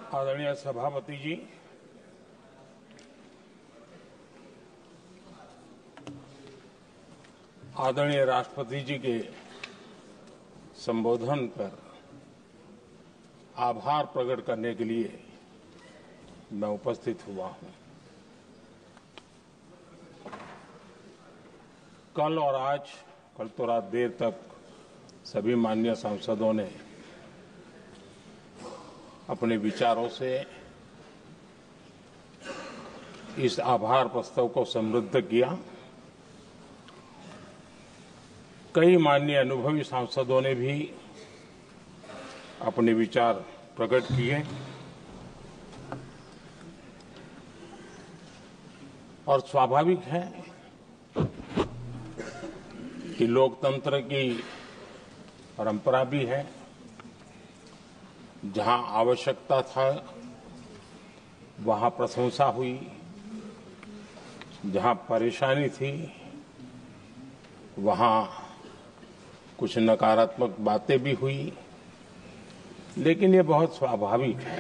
आदरणीय सभापति जी, आदरणीय राष्ट्रपति जी के संबोधन पर आभार प्रकट करने के लिए मैं उपस्थित हुआ हूं। कल और आज, कल तो रात देर तक सभी माननीय सांसदों ने अपने विचारों से इस आभार प्रस्ताव को समृद्ध किया। कई माननीय अनुभवी सांसदों ने भी अपने विचार प्रकट किए और स्वाभाविक है कि लोकतंत्र की परंपरा भी है। जहां आवश्यकता था वहां प्रशंसा हुई, जहां परेशानी थी वहां कुछ नकारात्मक बातें भी हुई, लेकिन ये बहुत स्वाभाविक है।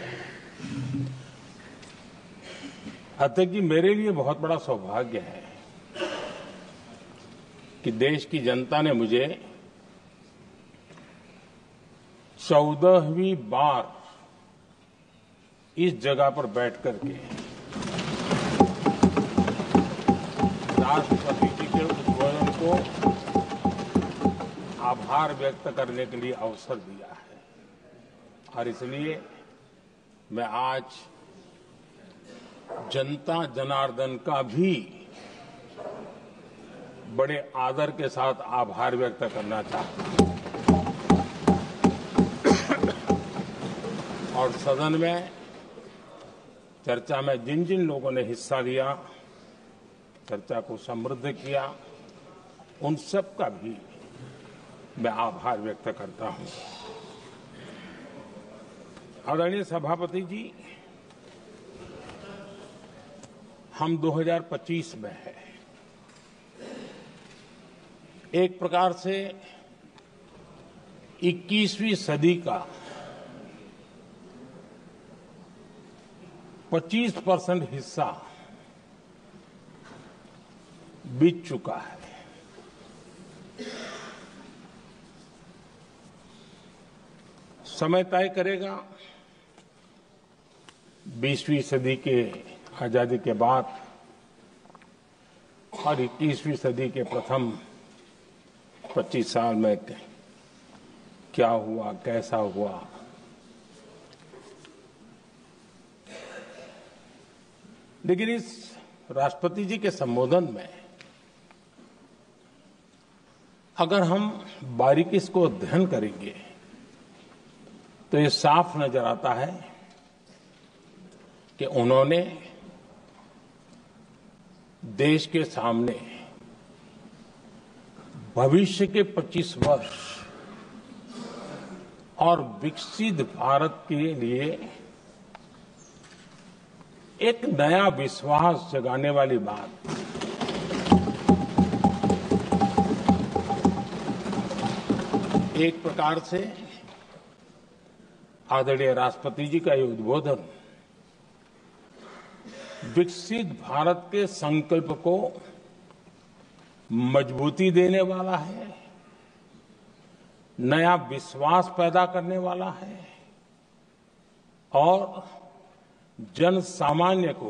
अध्यक्ष जी, मेरे लिए बहुत बड़ा सौभाग्य है कि देश की जनता ने मुझे 14वीं बार इस जगह पर बैठ करके राष्ट्रपति जी के उद्बोधन को आभार व्यक्त करने के लिए अवसर दिया है। और इसलिए मैं आज जनता जनार्दन का भी बड़े आदर के साथ आभार व्यक्त करना चाहता हूं। और सदन में चर्चा में जिन जिन लोगों ने हिस्सा लिया, चर्चा को समृद्ध किया, उन सब का भी मैं आभार व्यक्त करता हूं। आदरणीय सभापति जी, हम 2025 में हैं। एक प्रकार से 21वीं सदी का 25% हिस्सा बीत चुका है। समय तय करेगा 20वीं सदी के आजादी के बाद और 21वीं सदी के प्रथम 25 साल में क्या हुआ, कैसा हुआ। लेकिन इस राष्ट्रपति जी के संबोधन में अगर हम बारीकी से अध्ययन करेंगे तो ये साफ नजर आता है कि उन्होंने देश के सामने भविष्य के 25 वर्ष और विकसित भारत के लिए एक नया विश्वास जगाने वाली बात, एक प्रकार से आदरणीय राष्ट्रपति जी का ये उद्बोधन विकसित भारत के संकल्प को मजबूती देने वाला है, नया विश्वास पैदा करने वाला है और जन सामान्य को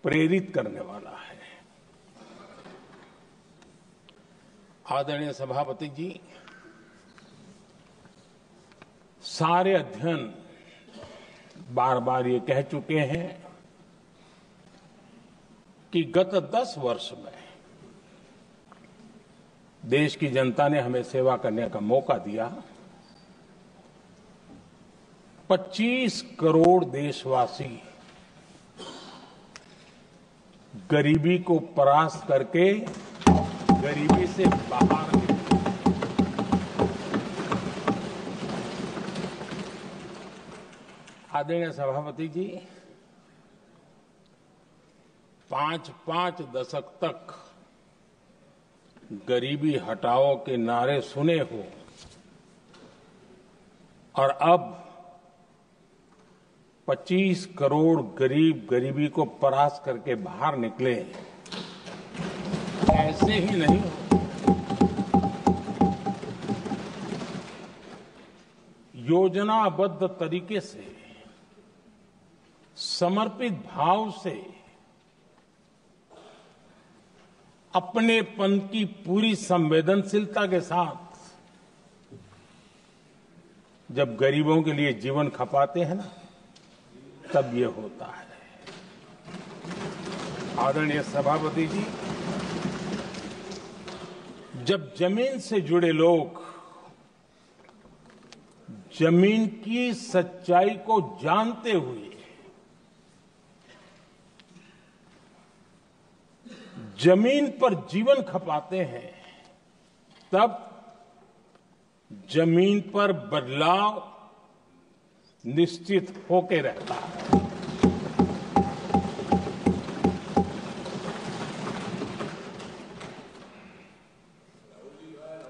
प्रेरित करने वाला है। आदरणीय सभापति जी, सारे अध्ययन बार बार ये कह चुके हैं कि गत 10 वर्ष में देश की जनता ने हमें सेवा करने का मौका दिया। 25 करोड़ देशवासी गरीबी को परास्त करके गरीबी से बाहर निकले। आदरणीय सभापति जी, 5 दशक तक गरीबी हटाओ के नारे सुने हो और अब 25 करोड़ गरीब गरीबी को परास्त करके बाहर निकले, ऐसे ही नहीं हो। योजनाबद्ध तरीके से, समर्पित भाव से, अपनेपन की पूरी संवेदनशीलता के साथ जब गरीबों के लिए जीवन खपाते हैं ना, तब ये होता है। आदरणीय सभापति जी, जब जमीन से जुड़े लोग जमीन की सच्चाई को जानते हुए जमीन पर जीवन खपाते हैं, तब जमीन पर बदलाव निश्चित होके रहता है।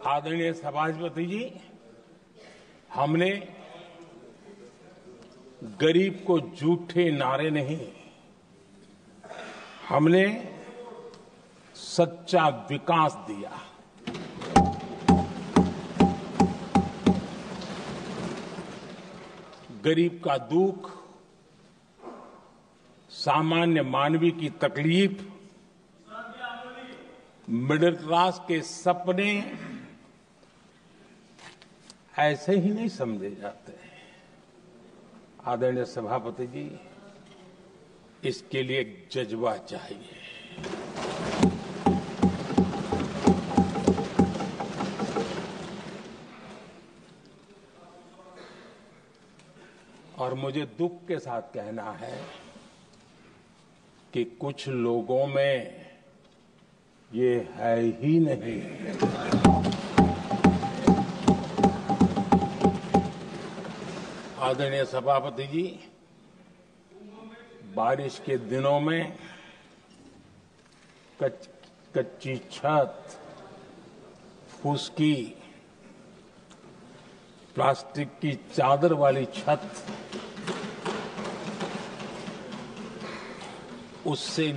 आदरणीय सभापति जी, हमने गरीब को झूठे नारे नहीं, हमने सच्चा विकास दिया। गरीब का दुख, सामान्य मानवी की तकलीफ, मिडिल क्लास के सपने ऐसे ही नहीं समझे जाते। आदरणीय सभापति जी, इसके लिए एक जज्बा चाहिए। और मुझे दुख के साथ कहना है कि कुछ लोगों में ये है ही नहीं। आदरणीय सभापति जी, बारिश के दिनों में कच्ची छत, फुसकी, प्लास्टिक की चादर वाली छत, उससे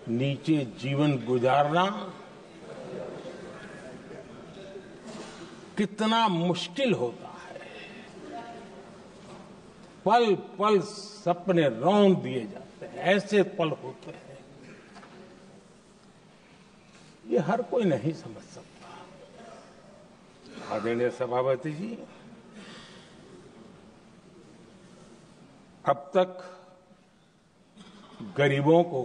नीचे जीवन गुजारना कितना मुश्किल होता है। पल पल सपने रौंद दिए जाते हैं, ऐसे पल होते हैं, ये हर कोई नहीं समझ सकता। आदरणीय सभापति जी, अब तक गरीबों को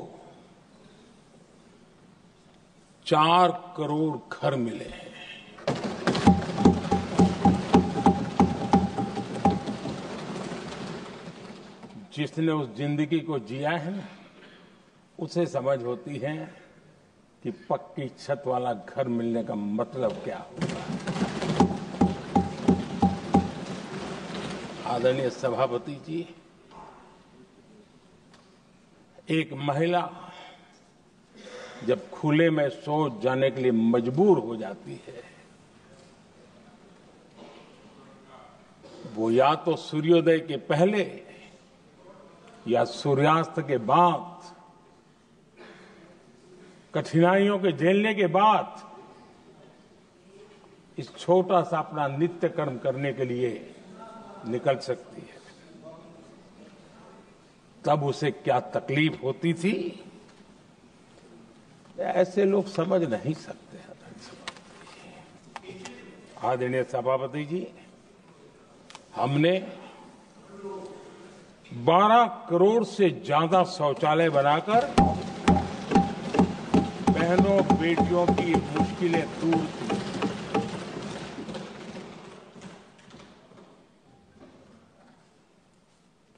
4 करोड़ घर मिले हैं। जिसने उस जिंदगी को जिया है ना, उसे समझ होती है कि पक्की छत वाला घर मिलने का मतलब क्या होता है। आदरणीय सभापति जी, एक महिला जब खुले में शौच जाने के लिए मजबूर हो जाती है, वो या तो सूर्योदय के पहले या सूर्यास्त के बाद, कठिनाइयों के झेलने के बाद इस छोटा सा अपना नित्य कर्म करने के लिए निकल सकती है। तब उसे क्या तकलीफ होती थी, ऐसे लोग समझ नहीं सकते। आदरणीय सभापति जी, हमने 12 करोड़ से ज्यादा शौचालय बनाकर बहनों बेटियों की मुश्किलें दूर की।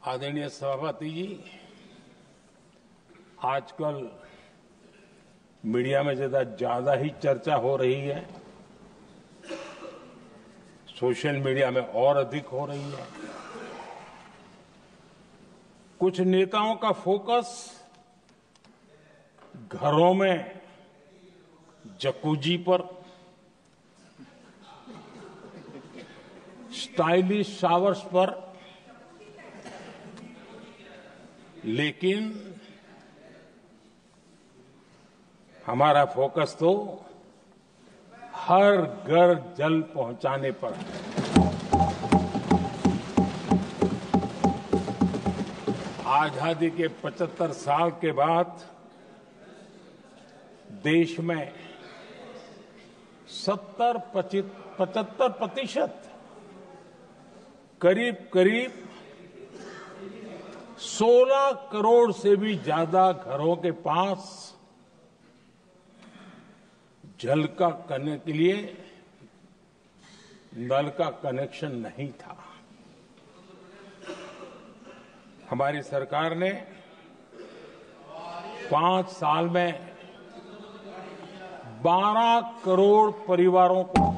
आदरणीय सभापति जी, आजकल मीडिया में ज्यादा ही चर्चा हो रही है, सोशल मीडिया में और अधिक हो रही है। कुछ नेताओं का फोकस घरों में जकूजी पर, स्टाइलिश शावर्स पर लेकिन हमारा फोकस तो हर घर जल पहुंचाने पर है। आजादी के 75 साल के बाद देश में 75% करीब 16 करोड़ से भी ज्यादा घरों के पास जल का करने के लिए नल का कनेक्शन नहीं था। हमारी सरकार ने 5 साल में 12 करोड़ परिवारों को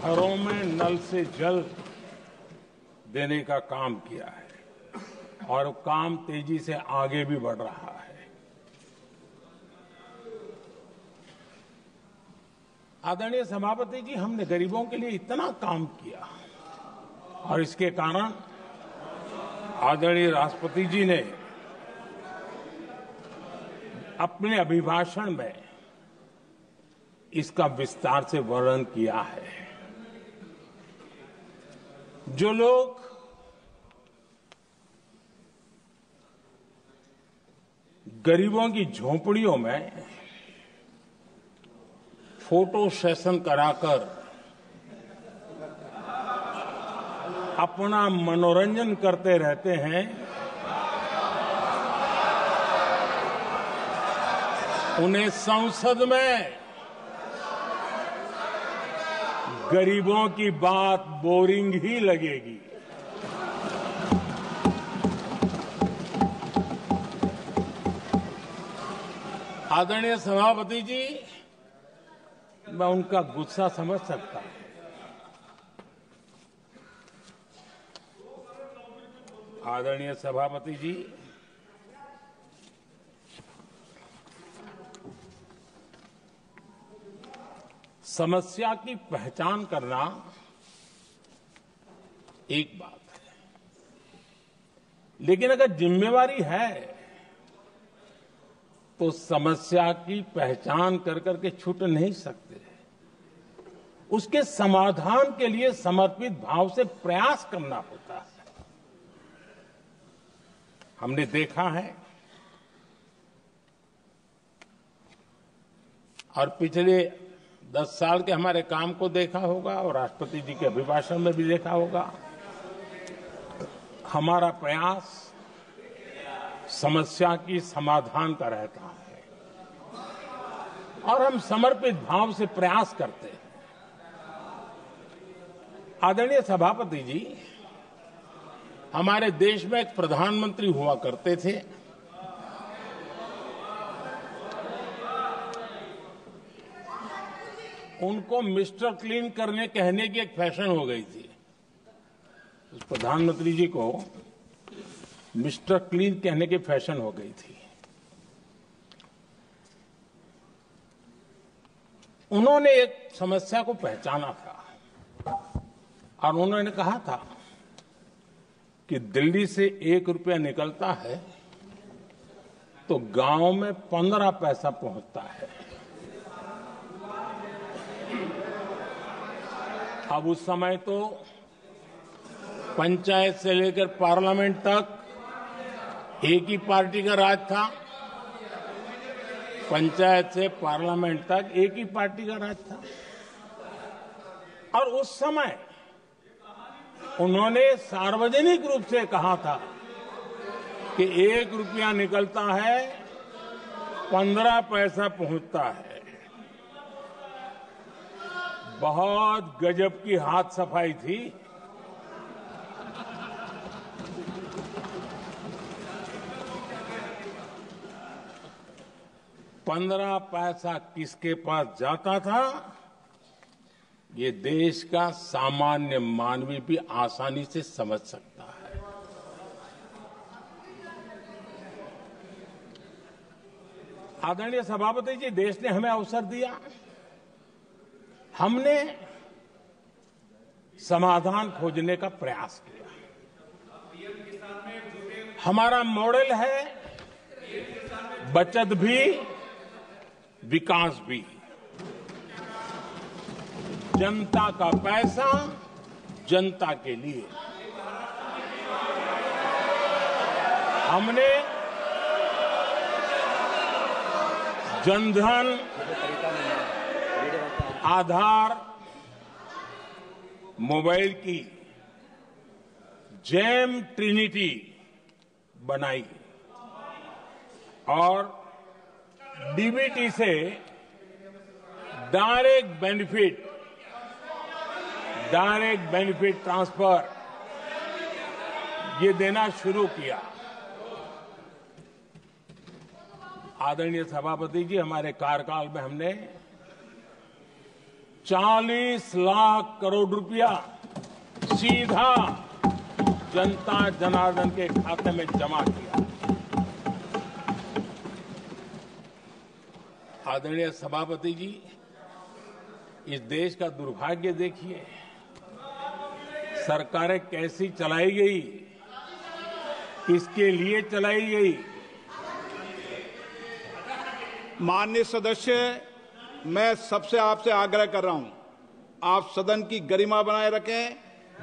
घरों में नल से जल देने का काम किया है और काम तेजी से आगे भी बढ़ रहा है। आदरणीय सभापति जी, हमने गरीबों के लिए इतना काम किया और इसके कारण आदरणीय राष्ट्रपति जी ने अपने अभिभाषण में इसका विस्तार से वर्णन किया है। जो लोग गरीबों की झोंपड़ियों में फोटो सेशन कराकर अपना मनोरंजन करते रहते हैं, उन्हें संसद में गरीबों की बात बोरिंग ही लगेगी। आदरणीय सभापति जी, मैं उनका गुस्सा समझ सकता हूं। आदरणीय सभापति जी, समस्या की पहचान करना एक बात है, लेकिन अगर जिम्मेवारी है तो समस्या की पहचान कर करके छूट नहीं सकते। उसके समाधान के लिए समर्पित भाव से प्रयास करना होता है। हमने देखा है और पिछले 10 साल के हमारे काम को देखा होगा और राष्ट्रपति जी के अभिभाषण में भी देखा होगा। हमारा प्रयास समस्या की समाधान का रहता है और हम समर्पित भाव से प्रयास करते हैं। आदरणीय सभापति जी, हमारे देश में एक प्रधानमंत्री हुआ करते थे। उनको मिस्टर क्लीन करने कहने की एक फैशन हो गई थी। उस प्रधानमंत्री जी को मिस्टर क्लीन कहने की फैशन हो गई थी। उन्होंने एक समस्या को पहचाना था और उन्होंने कहा था कि दिल्ली से 1 रुपया निकलता है तो गांव में 15 पैसा पहुंचता है। अब उस समय तो पंचायत से लेकर पार्लियामेंट तक एक ही पार्टी का राज था। पंचायत से पार्लियामेंट तक एक ही पार्टी का राज था और उस समय उन्होंने सार्वजनिक रूप से कहा था कि 1 रुपया निकलता है 15 पैसा पहुंचता है। बहुत गजब की हाथ सफाई थी। पंद्रह पैसा किसके पास जाता था, ये देश का सामान्य मानवी भी आसानी से समझ सकता है। आदरणीय सभापति जी, देश ने हमें अवसर दिया। हमने समाधान खोजने का प्रयास किया। हमारा मॉडल है बचत भी विकास भी। जनता का पैसा जनता के लिए। हमने जनधन, आधार, मोबाइल की जेम ट्रिनिटी बनाई और डीबीटी से डायरेक्ट बेनिफिट ट्रांसफर ये देना शुरू किया। आदरणीय सभापति जी, हमारे कार्यकाल में हमने 40 लाख करोड़ रुपया सीधा जनता जनार्दन के खाते में जमा किया। आदरणीय सभापति जी, इस देश का दुर्भाग्य देखिए, सरकारें कैसी चलाई गई, किसके लिए चलाई गई। माननीय सदस्य, मैं सबसे आपसे आग्रह कर रहा हूं, आप सदन की गरिमा बनाए रखें।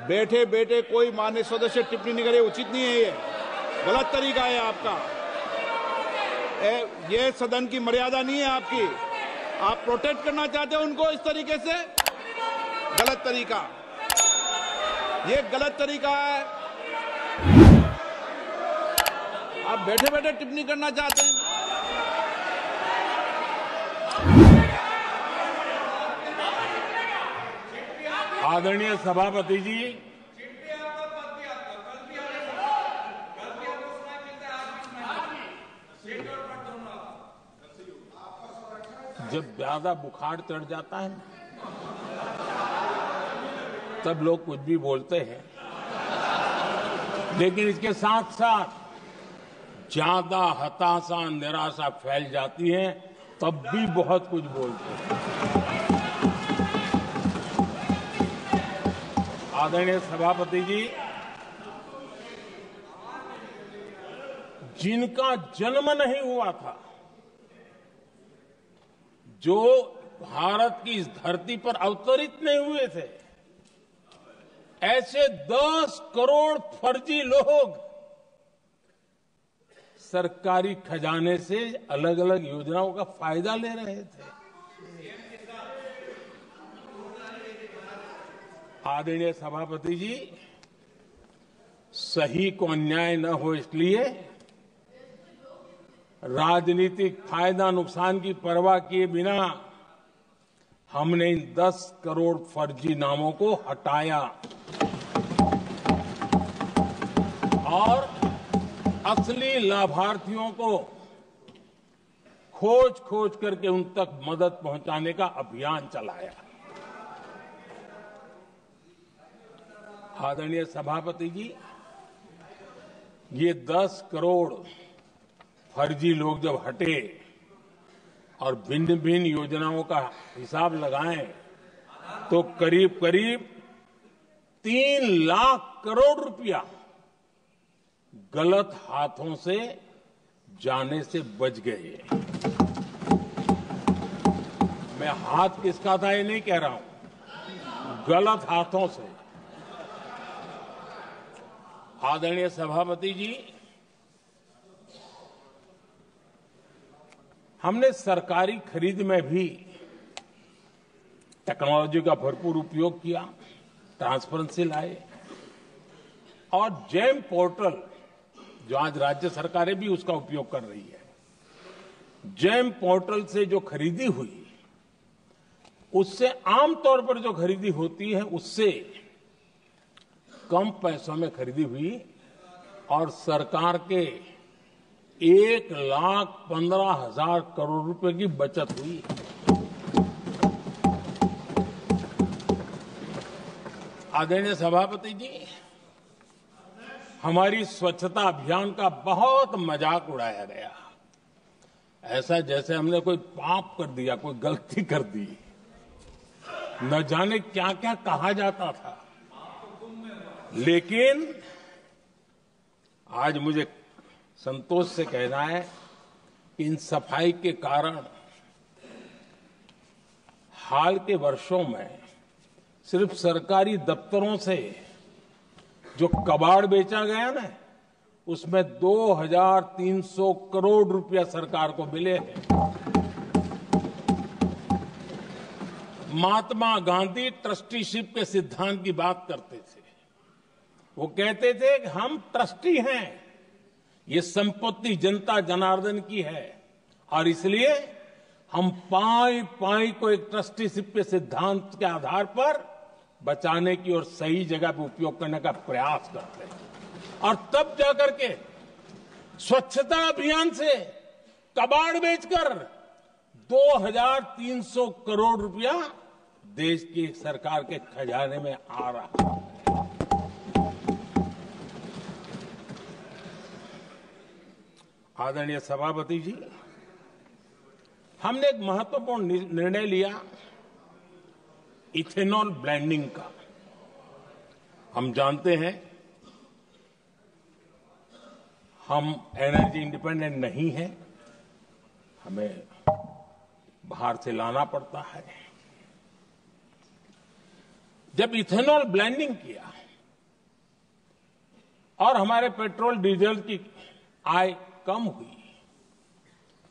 बैठे बैठे कोई माननीय सदस्य टिप्पणी नहीं करे, उचित नहीं है, ये गलत तरीका है आपका। ये सदन की मर्यादा नहीं है आपकी। आप प्रोटेक्ट करना चाहते हो उनको इस तरीके से, गलत तरीका, ये गलत तरीका है। आप बैठे बैठे टिप्पणी करना चाहते हैं। आदरणीय सभापति जी, जब ज्यादा बुखार चढ़ जाता है तब लोग कुछ भी बोलते हैं, लेकिन इसके साथ साथ ज्यादा हताशा निराशा फैल जाती है तब भी बहुत कुछ बोलते हैं। आदरणीय सभापति जी, जिनका जन्म नहीं हुआ था, जो भारत की इस धरती पर अवतरित नहीं हुए थे, ऐसे 10 करोड़ फर्जी लोग सरकारी खजाने से अलग अलग योजनाओं का फायदा ले रहे थे। आदरणीय सभापति जी, सही को अन्याय न हो इसलिए राजनीतिक फायदा नुकसान की परवाह किए बिना हमने इन 10 करोड़ फर्जी नामों को हटाया और असली लाभार्थियों को खोज खोज करके उन तक मदद पहुंचाने का अभियान चलाया। आदरणीय सभापति जी, ये 10 करोड़ फर्जी लोग जब हटे और भिन्न भिन्न योजनाओं का हिसाब लगाएं तो करीब करीब 3 लाख करोड़ रुपया गलत हाथों से जाने से बच गए। मैं हाथ किसका था ये नहीं कह रहा हूं, गलत हाथों से। आदरणीय सभापति जी, हमने सरकारी खरीद में भी टेक्नोलॉजी का भरपूर उपयोग किया, ट्रांसपेरेंसी लाए और जेम पोर्टल, जो आज राज्य सरकारें भी उसका उपयोग कर रही है, जेम पोर्टल से जो खरीदी हुई उससे आमतौर पर जो खरीदी होती है उससे कम पैसों में खरीदी हुई और सरकार के 1,15,000 करोड़ रुपए की बचत हुई। आदरणीय सभापति जी, हमारी स्वच्छता अभियान का बहुत मजाक उड़ाया गया, ऐसा जैसे हमने कोई पाप कर दिया, कोई गलती कर दी। न जाने क्या क्या कहा जाता था। लेकिन आज मुझे संतोष से कहना है कि इन सफाई के कारण हाल के वर्षों में सिर्फ सरकारी दफ्तरों से जो कबाड़ बेचा गया ना, उसमें 2300 करोड़ रुपया सरकार को मिले हैं। महात्मा गांधी ट्रस्टीशिप के सिद्धांत की बात करते थे। वो कहते थे कि हम ट्रस्टी हैं, ये संपत्ति जनता जनार्दन की है और इसलिए हम पाई पाई को एक ट्रस्टीशिप के सिद्धांत के आधार पर बचाने की और सही जगह पर उपयोग करने का प्रयास करते हैं। और तब जाकर के स्वच्छता अभियान से कबाड़ बेचकर 2300 करोड़ रुपया देश की सरकार के खजाने में आ रहा है। आदरणीय सभापति जी, हमने एक महत्वपूर्ण निर्णय लिया इथेनॉल ब्लेंडिंग का। हम जानते हैं हम एनर्जी इंडिपेंडेंट नहीं है, हमें बाहर से लाना पड़ता है। जब इथेनॉल ब्लेंडिंग किया और हमारे पेट्रोल डीजल की आय कम हुई,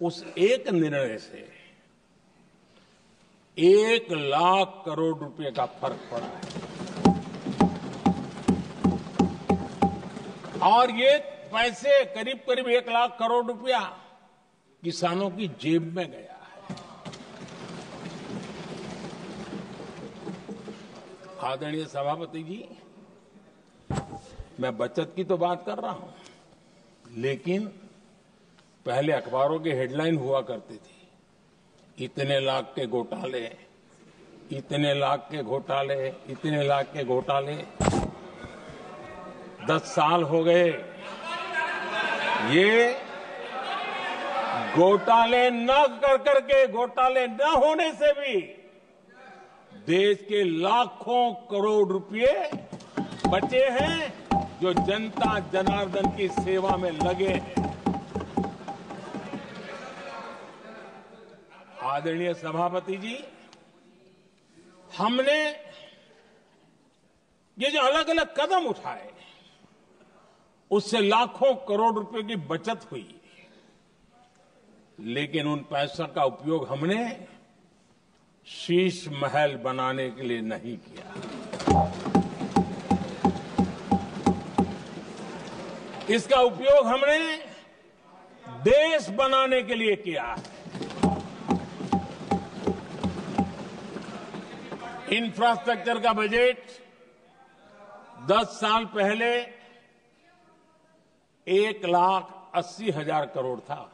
उस एक निर्णय से 1 लाख करोड़ रुपए का फर्क पड़ा है। और ये पैसे करीब करीब 1 लाख करोड़ रुपया किसानों की जेब में गया है। आदरणीय सभापति जी, मैं बचत की तो बात कर रहा हूं, लेकिन पहले अखबारों की हेडलाइन हुआ करती थी, इतने लाख के घोटाले, इतने लाख के घोटाले, इतने लाख के घोटाले। 10 साल हो गए, ये घोटाले न कर करके, घोटाले न होने से भी देश के लाखों करोड़ रुपए बचे हैं, जो जनता जनार्दन की सेवा में लगे हैं। आदरणीय सभापति जी, हमने ये जो अलग अलग कदम उठाए, उससे लाखों करोड़ रुपए की बचत हुई, लेकिन उन पैसों का उपयोग हमने शीश महल बनाने के लिए नहीं किया। इसका उपयोग हमने देश बनाने के लिए किया है। इंफ्रास्ट्रक्चर का बजट 10 साल पहले 1,80,000 करोड़ था,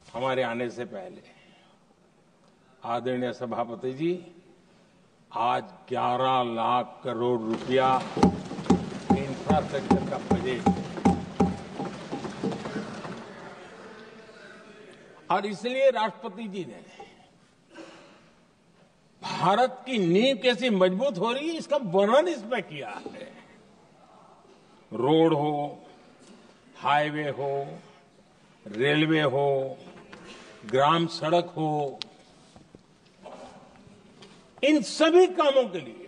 हमारे आने से पहले। आदरणीय सभापति जी, आज 11 लाख करोड़ रुपया इंफ्रास्ट्रक्चर का बजट, और इसलिए राष्ट्रपति जी ने भारत की नींव कैसी मजबूत हो रही है, इसका वर्णन इसमें किया है। रोड हो, हाईवे हो, रेलवे हो, ग्राम सड़क हो, इन सभी कामों के लिए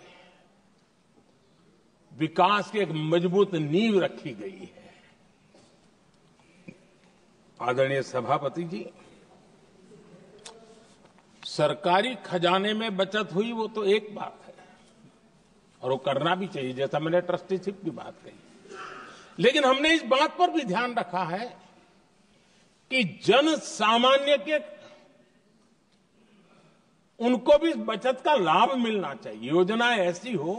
विकास की एक मजबूत नींव रखी गई है। आदरणीय सभापति जी, सरकारी खजाने में बचत हुई वो तो एक बात है, और वो करना भी चाहिए, जैसा मैंने ट्रस्टीशिप की बात कही। लेकिन हमने इस बात पर भी ध्यान रखा है कि जन सामान्य के उनको भी बचत का लाभ मिलना चाहिए। योजनाएं ऐसी हो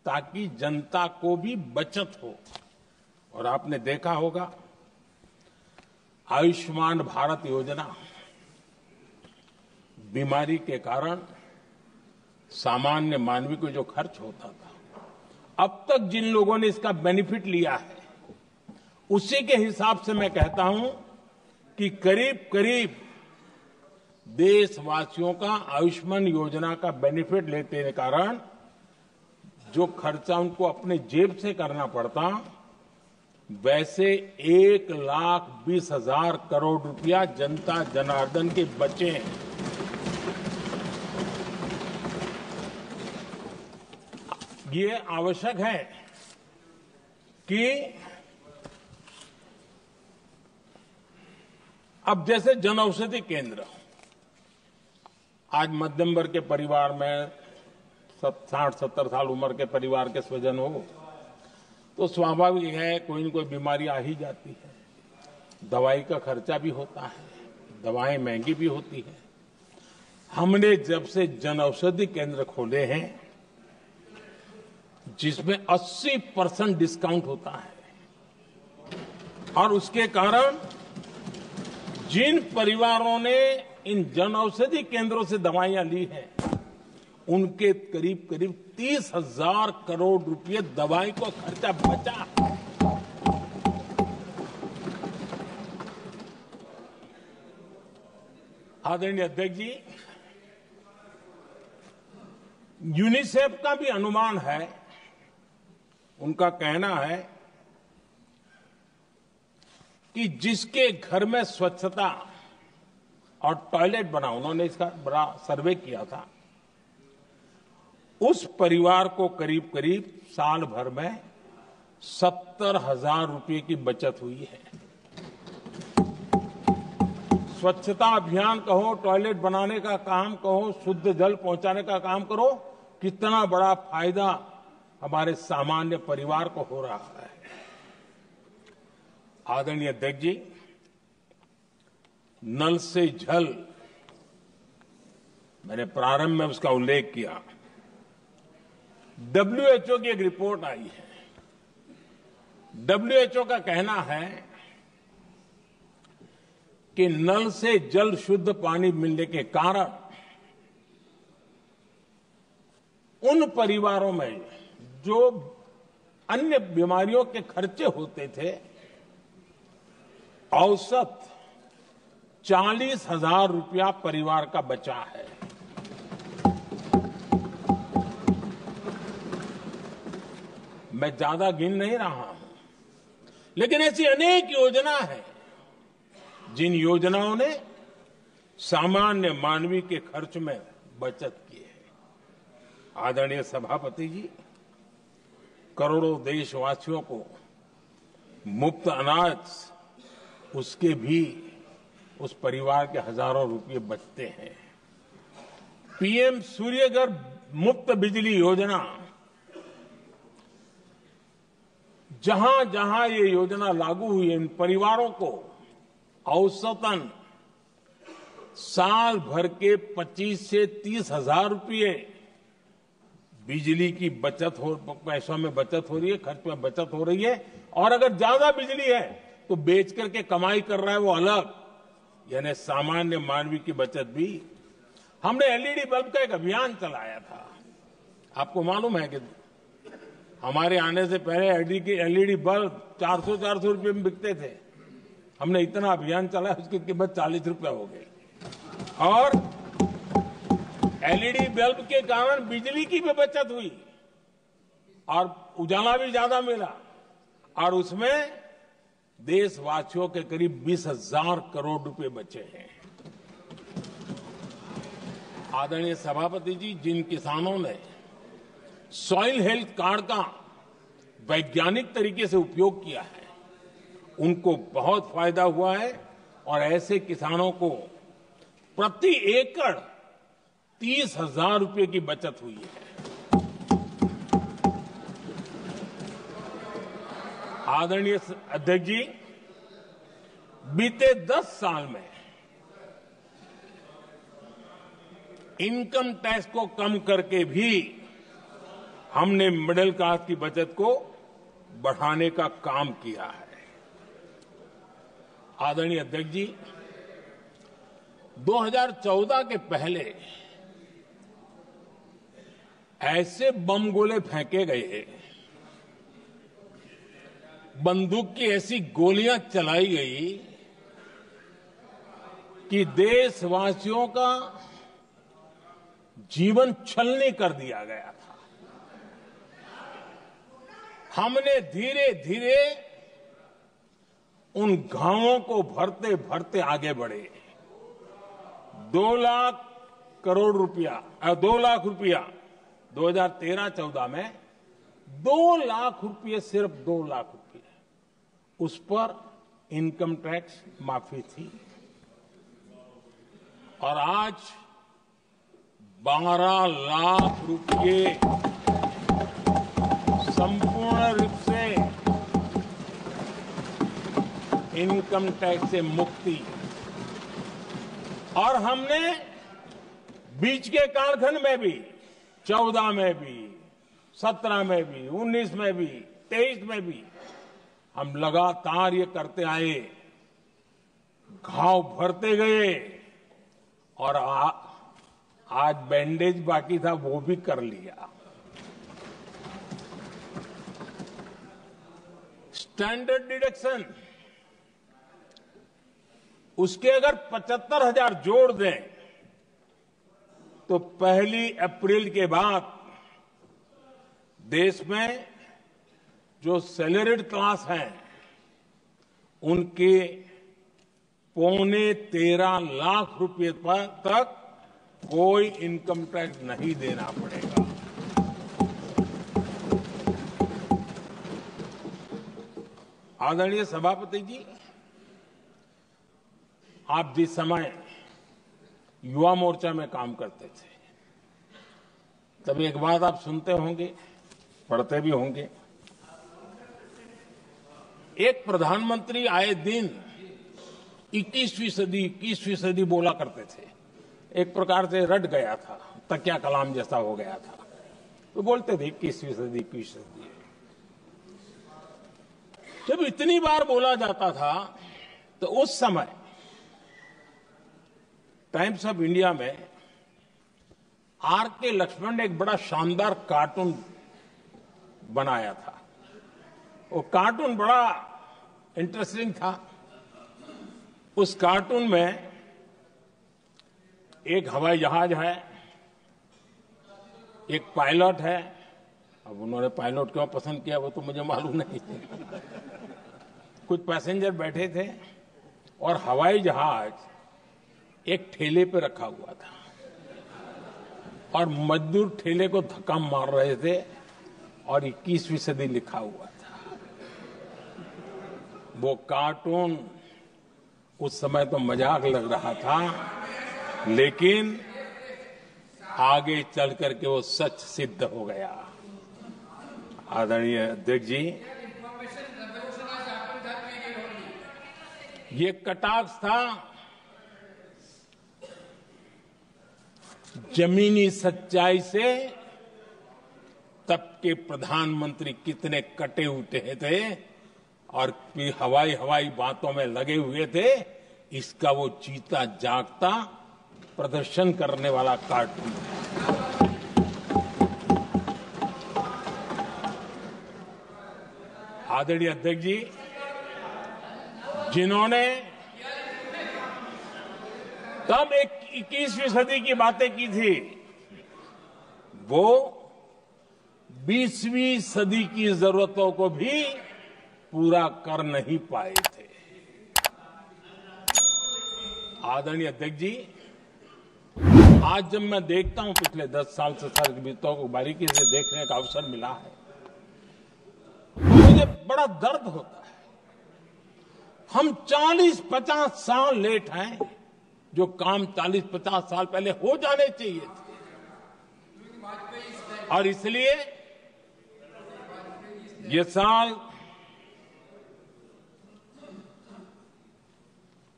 ताकि जनता को भी बचत हो। और आपने देखा होगा, आयुष्मान भारत योजना बीमारी के कारण सामान्य मानवी को जो खर्च होता था, अब तक जिन लोगों ने इसका बेनिफिट लिया है, उसी के हिसाब से मैं कहता हूं कि करीब करीब देशवासियों का आयुष्मान योजना का बेनिफिट लेने के कारण जो खर्चा उनको अपने जेब से करना पड़ता, वैसे 1,20,000 करोड़ रुपया जनता जनार्दन के बचे। ये आवश्यक है कि अब जैसे जन औषधि केंद्र, आज मध्यम वर्ग के परिवार में 60-70 साल उम्र के परिवार के स्वजन हो तो स्वाभाविक है कोई न कोई बीमारी आ ही जाती है, दवाई का खर्चा भी होता है, दवाएं महंगी भी होती है। हमने जब से जन औषधि केंद्र खोले हैं जिसमें 80% डिस्काउंट होता है, और उसके कारण जिन परिवारों ने इन जन औषधि केंद्रों से दवाइयां ली हैं उनके करीब करीब 30,000 करोड़ रुपए दवाई को खर्चा बचा। आदरणीय अध्यक्ष जी, यूनिसेफ का भी अनुमान है, उनका कहना है कि जिसके घर में स्वच्छता और टॉयलेट बना, उन्होंने इसका बड़ा सर्वे किया था, उस परिवार को करीब करीब साल भर में 70,000 रुपए की बचत हुई है। स्वच्छता अभियान कहो, टॉयलेट बनाने का काम कहो, शुद्ध जल पहुंचाने का काम करो, कितना बड़ा फायदा हमारे सामान्य परिवार को हो रहा है। आदरणीय अध्यक्ष जी, नल से जल, मैंने प्रारंभ में उसका उल्लेख किया। WHO की एक रिपोर्ट आई है। WHO का कहना है कि नल से जल शुद्ध पानी मिलने के कारण उन परिवारों में जो अन्य बीमारियों के खर्चे होते थे, औसत 40,000 रुपया परिवार का बचा है। मैं ज्यादा गिन नहीं रहा हूं, लेकिन ऐसी अनेक योजना है जिन योजनाओं ने सामान्य मानवीय के खर्च में बचत की है। आदरणीय सभापति जी, करोड़ों देशवासियों को मुफ्त अनाज, उसके भी उस परिवार के हजारों रुपये बचते हैं। PM सूर्यघर मुफ्त बिजली योजना, जहां जहां ये योजना लागू हुई है, इन परिवारों को औसतन साल भर के 25 से 30,000 रुपये बिजली की बचत हो, पैसों में बचत हो रही है, खर्च में बचत हो रही है। और अगर ज्यादा बिजली है तो बेच करके कमाई कर रहा है वो अलग, यानी सामान्य मानवीय की बचत भी। हमने LED बल्ब का एक अभियान चलाया था। आपको मालूम है कि हमारे आने से पहले LED बल्ब 400 रुपये में बिकते थे। हमने इतना अभियान चलाया, उसकी कीमत 40 रुपया हो गई, और LED बल्ब के कारण बिजली की भी बचत हुई और उजाला भी ज्यादा मिला, और उसमें देशवासियों के करीब 20,000 करोड़ रुपए बचे हैं। आदरणीय सभापति जी, जिन किसानों ने सॉइल हेल्थ कार्ड का वैज्ञानिक तरीके से उपयोग किया है, उनको बहुत फायदा हुआ है, और ऐसे किसानों को प्रति एकड़ 30,000 रुपए की बचत हुई है। आदरणीय अध्यक्ष जी, बीते 10 साल में इनकम टैक्स को कम करके भी हमने मिडिल क्लास की बचत को बढ़ाने का काम किया है। आदरणीय अध्यक्ष जी, 2014 के पहले ऐसे बम गोले फेंके गए, बंदूक की ऐसी गोलियां चलाई गई कि देशवासियों का जीवन छलनी कर दिया गया था। हमने धीरे धीरे उन घावों को भरते भरते आगे बढ़े। 2 लाख करोड़ रुपया 2 लाख रुपया 2013-14 में 2 लाख रुपये, सिर्फ 2 लाख रुपये उस पर इनकम टैक्स माफी थी। और आज 12 लाख रुपये संपूर्ण रूप से इनकम टैक्स से मुक्ति। और हमने बीच के कालखंड में भी 14 में भी, 17 में भी, 19 में भी, 23 में भी हम लगातार ये करते आए, घाव भरते गए। और आज बैंडेज बाकी था, वो भी कर लिया। स्टैंडर्ड डिडक्शन, उसके अगर 75,000 जोड़ दें तो 1 अप्रैल के बाद देश में जो सैलरीड क्लास हैं उनके 13.25 लाख रुपए पर तक कोई इनकम टैक्स नहीं देना पड़ेगा। आदरणीय सभापति जी, आप जिस समय युवा मोर्चा में काम करते थे तब एक बात आप सुनते होंगे, पढ़ते भी होंगे। एक प्रधानमंत्री आए दिन 21वीं सदी बोला करते थे। एक प्रकार से रट गया था, तकिया कलाम जैसा हो गया था, तो बोलते थे 21वीं सदी। जब इतनी बार बोला जाता था तो उस समय टाइम्स ऑफ इंडिया में R.K. लक्ष्मण ने एक बड़ा शानदार कार्टून बनाया था। वो कार्टून बड़ा इंटरेस्टिंग था। उस कार्टून में एक हवाई जहाज है, एक पायलट है। अब उन्होंने पायलट क्यों पसंद किया वो तो मुझे मालूम नहीं। कुछ पैसेंजर बैठे थे और हवाई जहाज एक ठेले पे रखा हुआ था और मजदूर ठेले को धक्का मार रहे थे और 21वीं सदी लिखा हुआ था। वो कार्टून उस समय तो मजाक लग रहा था, लेकिन आगे चल करके वो सच सिद्ध हो गया। आदरणीय अध्यक्ष जी, ये कटाक्ष था जमीनी सच्चाई से। तब के प्रधानमंत्री कितने कटे उठे थे और फिर हवाई बातों में लगे हुए थे, इसका वो जीता जागता प्रदर्शन करने वाला कार्टून है। आदरणीय अध्यक्ष जी, जिन्होंने तब 21वीं सदी की बातें की थी, वो 20वीं सदी की जरूरतों को भी पूरा कर नहीं पाए थे। आदरणीय अध्यक्ष जी, आज जब मैं देखता हूं, पिछले 10 साल से सरगर्मियों को बारीकी से देखने का अवसर मिला है, तो मुझे बड़ा दर्द होता है। हम 40-50 साल लेट हैं, जो काम 40-50 साल पहले हो जाने चाहिए थे। और इसलिए ये साल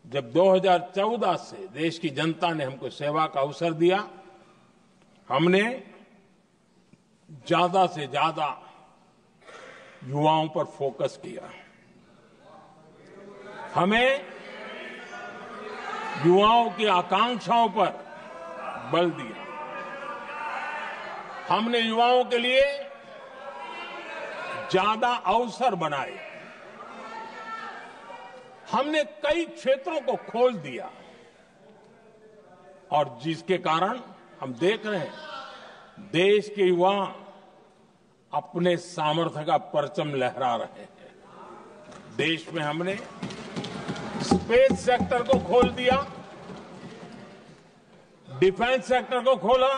जब 2014 से देश की जनता ने हमको सेवा का अवसर दिया, हमने ज्यादा से ज्यादा युवाओं पर फोकस किया। हमें युवाओं की आकांक्षाओं पर बल दिया। हमने युवाओं के लिए ज्यादा अवसर बनाए। हमने कई क्षेत्रों को खोल दिया और जिसके कारण हम देख रहे हैं देश के युवा अपने सामर्थ्य का परचम लहरा रहे हैं। देश में हमने स्पेस सेक्टर को खोल दिया, डिफेंस सेक्टर को खोला,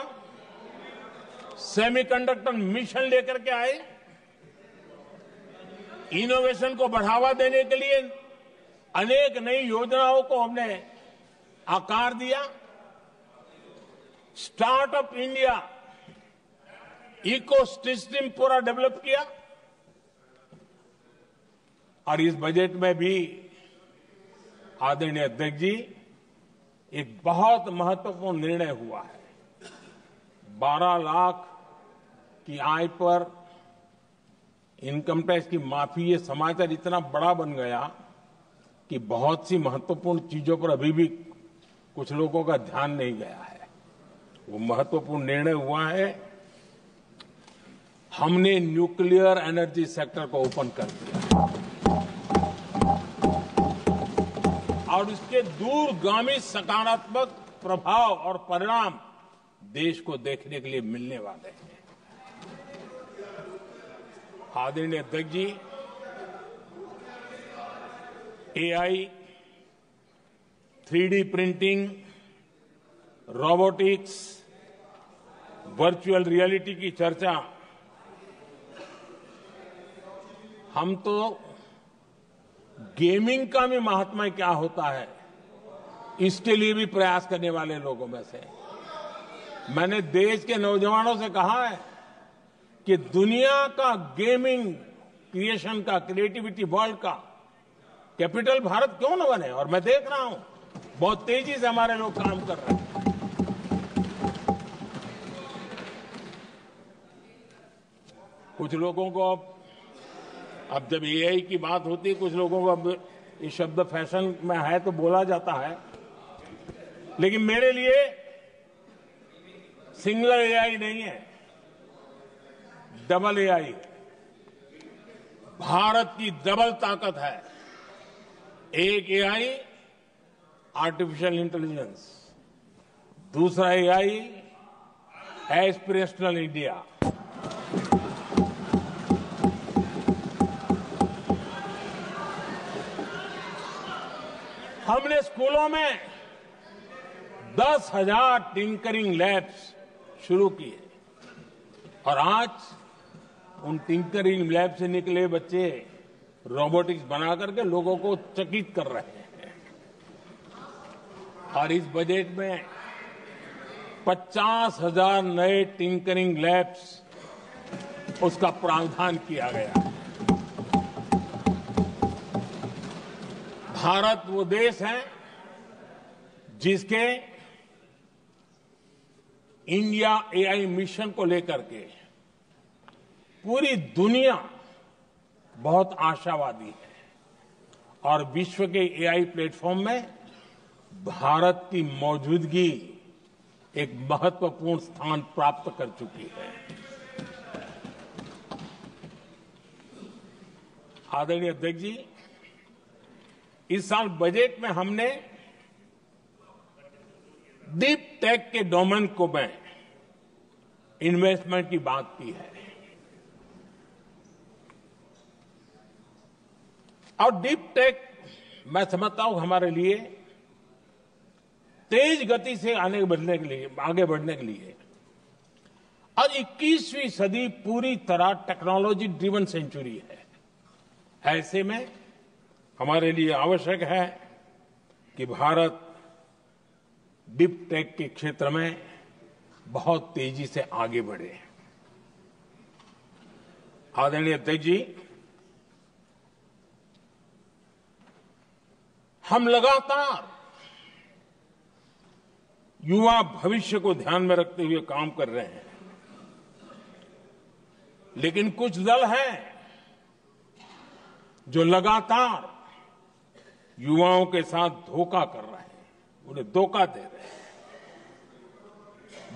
सेमीकंडक्टर मिशन लेकर के आए, इनोवेशन को बढ़ावा देने के लिए अनेक नई योजनाओं को हमने आकार दिया। स्टार्टअप इंडिया इकोसिस्टम पूरा डेवलप किया और इस बजट में भी आदरणीय अध्यक्ष जी एक बहुत महत्वपूर्ण निर्णय हुआ है। 12 लाख की आय पर इनकम टैक्स की माफी, ये समाचार इतना बड़ा बन गया कि बहुत सी महत्वपूर्ण चीजों पर अभी भी कुछ लोगों का ध्यान नहीं गया है। वो महत्वपूर्ण निर्णय हुआ है। हमने न्यूक्लियर एनर्जी सेक्टर को ओपन कर दिया और इसके दूरगामी सकारात्मक प्रभाव और परिणाम देश को देखने के लिए मिलने वाले हैं। आदरणीय अध्यक्ष जी, AI, 3D printing, robotics, virtual reality की चर्चा हम तो गेमिंग का भी महात्मा क्या होता है इसके लिए भी प्रयास करने वाले लोगों में से। मैंने देश के नौजवानों से कहा है कि दुनिया का गेमिंग क्रिएशन का, क्रिएटिविटी वर्ल्ड का कैपिटल भारत क्यों न बने। और मैं देख रहा हूं बहुत तेजी से हमारे लोग काम कर रहे हैं। कुछ लोगों को अब जब एआई की बात होती है, कुछ लोगों को अब ये शब्द फैशन में है तो बोला जाता है, लेकिन मेरे लिए सिंगल एआई नहीं है, डबल एआई। भारत की डबल ताकत है। एक एआई आर्टिफिशियल इंटेलिजेंस, दूसरा एआई एस्पिरेशनल इंडिया। हमने स्कूलों में 10,000 टिंकरिंग लैब्स शुरू किए और आज उन टिंकरिंग लैब से निकले बच्चे रोबोटिक्स बना करके लोगों को चकित कर रहे हैं। और इस बजट में 50,000 नए टिंकरिंग लैब्स उसका प्रावधान किया गया। भारत वो देश है जिसके इंडिया एआई मिशन को लेकर के पूरी दुनिया बहुत आशावादी है और विश्व के एआई प्लेटफॉर्म में भारत की मौजूदगी एक महत्वपूर्ण स्थान प्राप्त कर चुकी है। आदरणीय अध्यक्ष जी, इस साल बजट में हमने डीप टेक के डोमेन को में इन्वेस्टमेंट की बात की है और डीप टेक मैं समझता हूं हमारे लिए तेज गति से आगे बढ़ने के लिए और 21वीं सदी पूरी तरह टेक्नोलॉजी ड्रिवन सेंचुरी है। ऐसे में हमारे लिए आवश्यक है कि भारत डीप टेक के क्षेत्र में बहुत तेजी से आगे बढ़े। आदरणीय अध्यक्ष जी, हम लगातार युवा भविष्य को ध्यान में रखते हुए काम कर रहे हैं, लेकिन कुछ दल हैं जो लगातार युवाओं के साथ धोखा कर रहे हैं, उन्हें धोखा दे रहे हैं।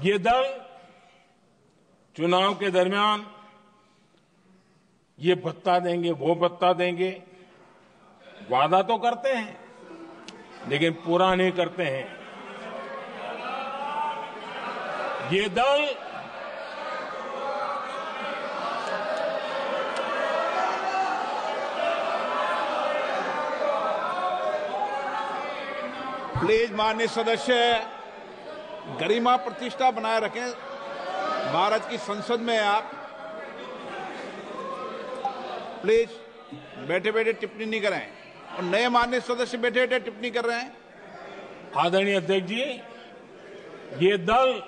ये दल चुनाव के दरमियान ये भत्ता देंगे, वो भत्ता देंगे, वादा तो करते हैं लेकिन पूरा नहीं करते हैं। ये दल प्लीज माननीय सदस्य गरिमा प्रतिष्ठा बनाए रखें। भारत की संसद में आप प्लीज बैठे बैठे टिप्पणी नहीं करें और नए माननीय सदस्य बैठे बैठे टिप्पणी कर रहे हैं। आदरणीय अध्यक्ष जी, ये दल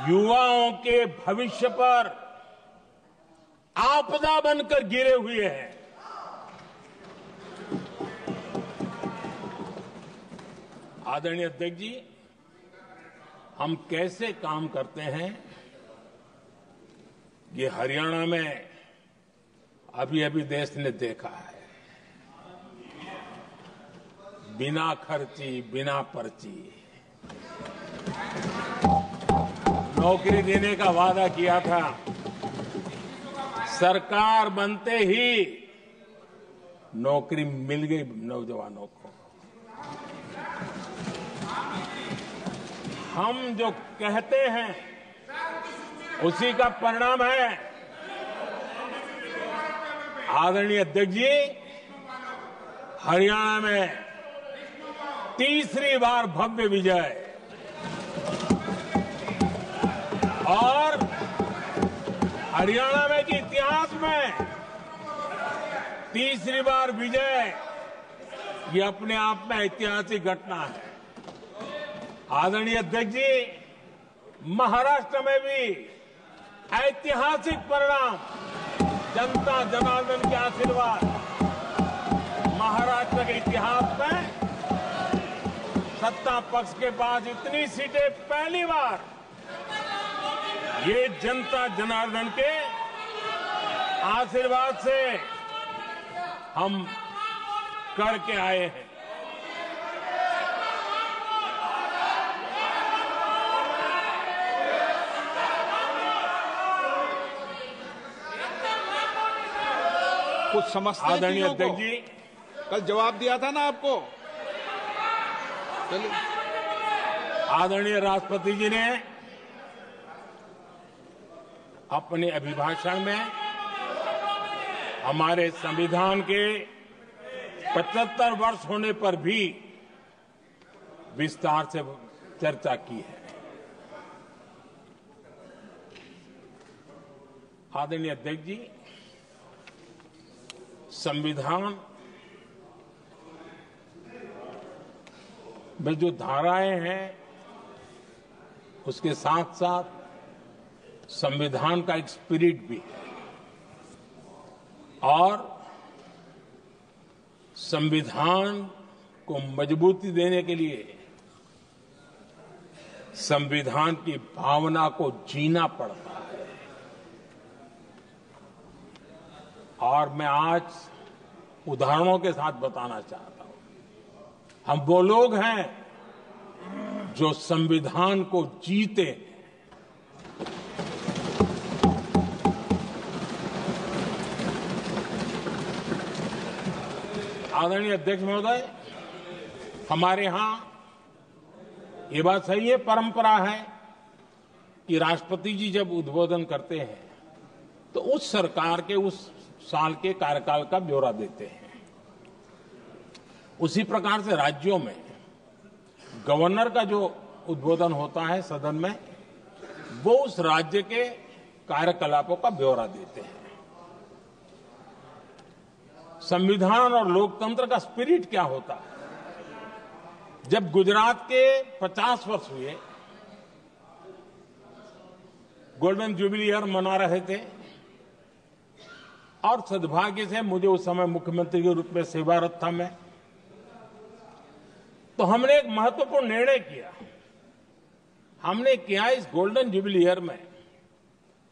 युवाओं के भविष्य पर आपदा बनकर गिरे हुए हैं। आदरणीय अध्यक्ष जी, हम कैसे काम करते हैं ये हरियाणा में अभी अभी देश ने देखा है। बिना खर्ची, बिना पर्ची नौकरी देने का वादा किया था। सरकार बनते ही नौकरी मिल गई नौजवानों को। हम जो कहते हैं उसी का परिणाम है। आदरणीय अध्यक्ष जी, हरियाणा में तीसरी बार भव्य विजय और हरियाणा में के इतिहास में तीसरी बार विजय, ये अपने आप में ऐतिहासिक घटना है। आदरणीय अध्यक्ष जी, महाराष्ट्र में भी ऐतिहासिक परिणाम, जनता जनार्दन के आशीर्वाद। महाराष्ट्र के इतिहास में सत्ता पक्ष के पास इतनी सीटें पहली बार, ये जनता जनार्दन के आशीर्वाद से हम करके आए हैं। कुछ समझते हैं। आदरणीय अध्यक्ष जी, कल जवाब दिया था ना आपको। आदरणीय राष्ट्रपति जी ने अपने अभिभाषण में हमारे संविधान के 75 वर्ष होने पर भी विस्तार से चर्चा की है। आदरणीय अध्यक्ष जी, संविधान में जो धाराएं हैं उसके साथ साथ संविधान का एक स्पिरिट भी है और संविधान को मजबूती देने के लिए संविधान की भावना को जीना पड़ता है। और मैं आज उदाहरणों के साथ बताना चाहता हूं। हम वो लोग हैं जो संविधान को जीते हैं। आदरणीय अध्यक्ष महोदय, हमारे यहां ये बात सही है, परंपरा है कि राष्ट्रपति जी जब उद्बोधन करते हैं तो उस सरकार के उस साल के कार्यकाल का ब्यौरा देते हैं। उसी प्रकार से राज्यों में गवर्नर का जो उद्बोधन होता है सदन में, वो उस राज्य के कार्यकलापों का ब्यौरा देते हैं। संविधान और लोकतंत्र का स्पिरिट क्या होता है? जब गुजरात के 50 वर्ष हुए, गोल्डन जुबली ईयर मना रहे थे और सद्भाग्य से मुझे उस समय मुख्यमंत्री के रूप में सेवारत था मैं, तो हमने एक महत्वपूर्ण निर्णय किया। हमने किया इस गोल्डन जुबली ईयर में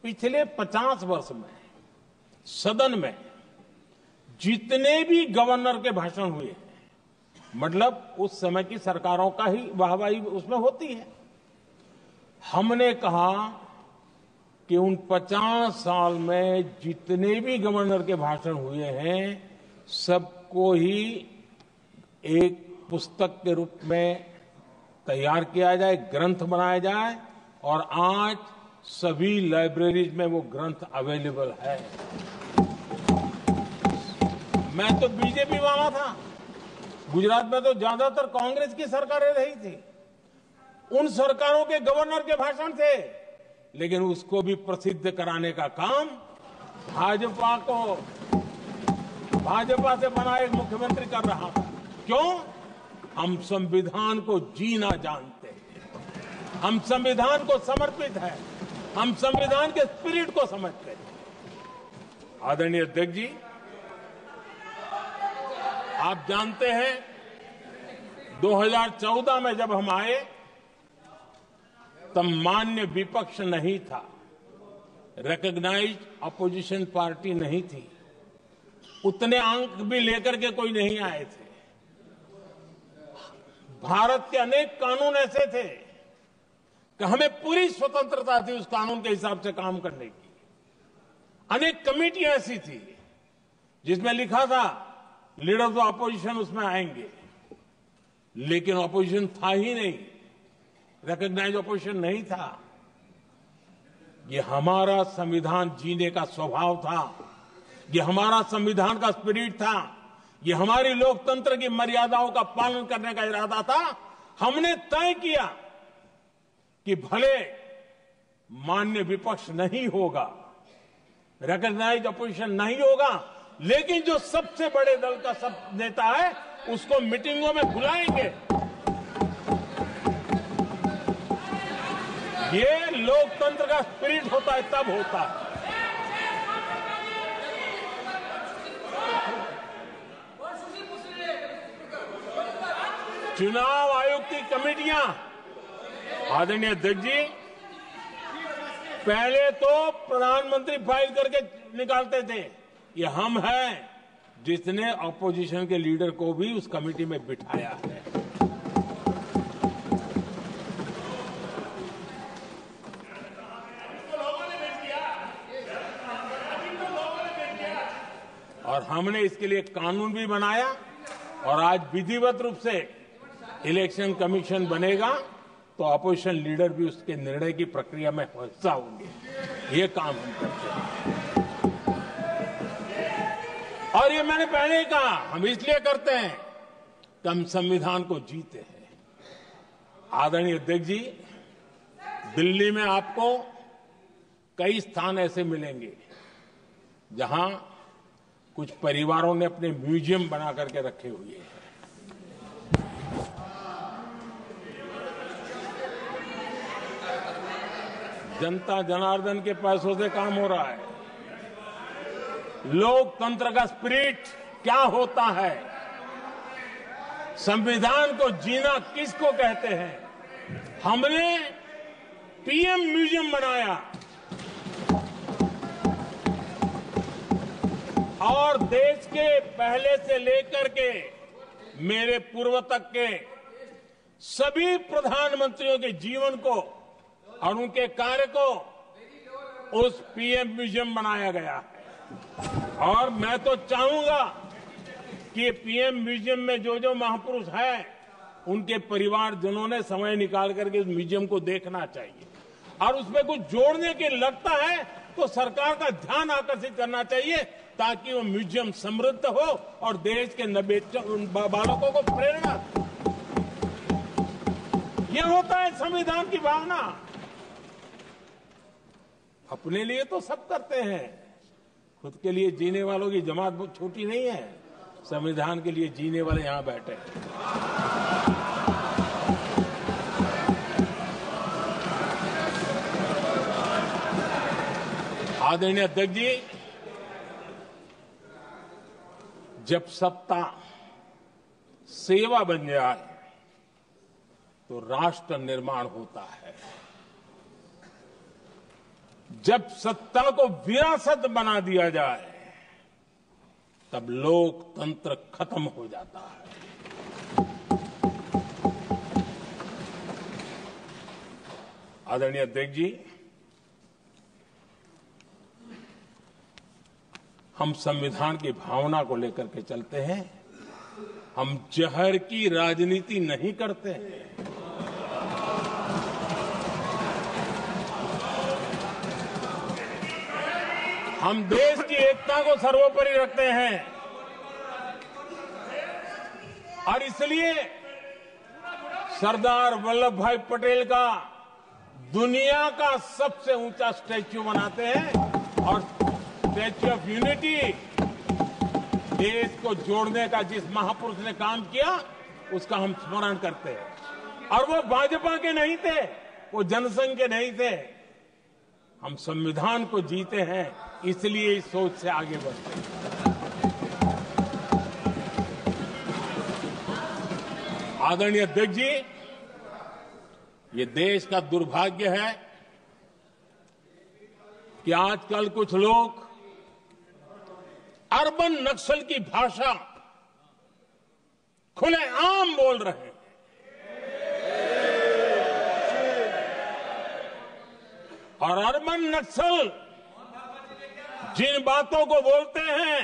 पिछले 50 वर्ष में सदन में जितने भी गवर्नर के भाषण हुए हैं, मतलब उस समय की सरकारों का ही वाहवाही उसमें होती है, हमने कहा कि उन 50 साल में जितने भी गवर्नर के भाषण हुए हैं सबको ही एक पुस्तक के रूप में तैयार किया जाए, ग्रंथ बनाया जाए और आज सभी लाइब्रेरीज में वो ग्रंथ अवेलेबल है। मैं तो बीजेपी वाला था, गुजरात में तो ज्यादातर कांग्रेस की सरकारें रही थी, उन सरकारों के गवर्नर के भाषण थे, लेकिन उसको भी प्रसिद्ध कराने का काम भाजपा से बना एक मुख्यमंत्री कर रहा था। क्यों? हम संविधान को जीना जानते हैं, हम संविधान को समर्पित हैं, हम संविधान के स्पिरिट को समझते हैं। आदरणीय अध्यक्ष जी, आप जानते हैं 2014 में जब हम आए तब मान्य विपक्ष नहीं था, रिकॉग्नाइज्ड अपोजिशन पार्टी नहीं थी, उतने अंक भी लेकर के कोई नहीं आए थे। भारत के अनेक कानून ऐसे थे कि हमें पूरी स्वतंत्रता थी उस कानून के हिसाब से काम करने की। अनेक कमेटियां ऐसी थी जिसमें लिखा था लीडर्स ऑफ अपोजिशन उसमें आएंगे, लेकिन अपोजिशन था ही नहीं, रिकॉग्नाइज्ड अपोजिशन नहीं था। ये हमारा संविधान जीने का स्वभाव था, ये हमारा संविधान का स्पिरिट था, ये हमारी लोकतंत्र की मर्यादाओं का पालन करने का इरादा था। हमने तय किया कि भले मान्य विपक्ष नहीं होगा, रिकॉग्नाइज्ड अपोजिशन नहीं होगा, लेकिन जो सबसे बड़े दल का सब नेता है उसको मीटिंगों में बुलाएंगे। ये लोकतंत्र का स्पिरिट होता है, तब होता है। चुनाव आयोग की कमेटियां, आदरणीय अध्यक्ष जी, पहले तो प्रधानमंत्री फाइल करके निकालते थे। ये हम हैं जिसने ऑपोजिशन के लीडर को भी उस कमेटी में बिठाया है। और हमने इसके लिए कानून भी बनाया और आज विधिवत रूप से इलेक्शन कमीशन बनेगा तो अपोजिशन लीडर भी उसके निर्णय की प्रक्रिया में हिस्सा होंगे। ये काम हम करते हैं और ये मैंने पहले ही कहा, हम इसलिए करते हैं कि हम संविधान को जीते हैं। आदरणीय अध्यक्ष जी, दिल्ली में आपको कई स्थान ऐसे मिलेंगे जहां कुछ परिवारों ने अपने म्यूजियम बना करके रखे हुए हैं। जनता जनार्दन के पैसों से काम हो रहा है। लोकतंत्र का स्पिरिट क्या होता है, संविधान को जीना किसको कहते हैं। हमने पीएम म्यूजियम बनाया और देश के पहले से लेकर के मेरे पूर्व तक के सभी प्रधानमंत्रियों के जीवन को और उनके कार्य को उस पीएम म्यूजियम बनाया गया है। और मैं तो चाहूंगा कि पीएम म्यूजियम में जो जो महापुरुष हैं उनके परिवारजनों ने समय निकाल करके उस म्यूजियम को देखना चाहिए और उसमें कुछ जोड़ने के लगता है तो सरकार का ध्यान आकर्षित करना चाहिए ताकि वो म्यूजियम समृद्ध हो और देश के बालकों को प्रेरणा दे। ये होता है संविधान की भावना। अपने लिए तो सब करते हैं, खुद के लिए जीने वालों की जमात बहुत छोटी नहीं है। संविधान के लिए जीने वाले यहां बैठे हैं। आदरणीय अध्यक्ष जी, जब सत्ता सेवा बन जाए तो राष्ट्र निर्माण होता है। जब सत्ता को विरासत बना दिया जाए तब लोकतंत्र खत्म हो जाता है। आदरणीय अध्यक्ष जी, हम संविधान की भावना को लेकर के चलते हैं। हम जहर की राजनीति नहीं करते हैं। हम देश की एकता को सर्वोपरि रखते हैं। और इसलिए सरदार वल्लभ भाई पटेल का दुनिया का सबसे ऊंचा स्टैच्यू बनाते हैं और स्टैच्यू ऑफ यूनिटी देश को जोड़ने का जिस महापुरुष ने काम किया उसका हम स्मरण करते हैं। और वो भाजपा के नहीं थे, वो जनसंघ के नहीं थे। हम संविधान को जीते हैं, इसलिए इस सोच से आगे बढ़ते हैं। आदरणीय अध्यक्ष जी, ये देश का दुर्भाग्य है कि आजकल कुछ लोग अर्बन नक्सल की भाषा खुलेआम बोल रहे हैं। और अर्बन नक्सल जिन बातों को बोलते हैं,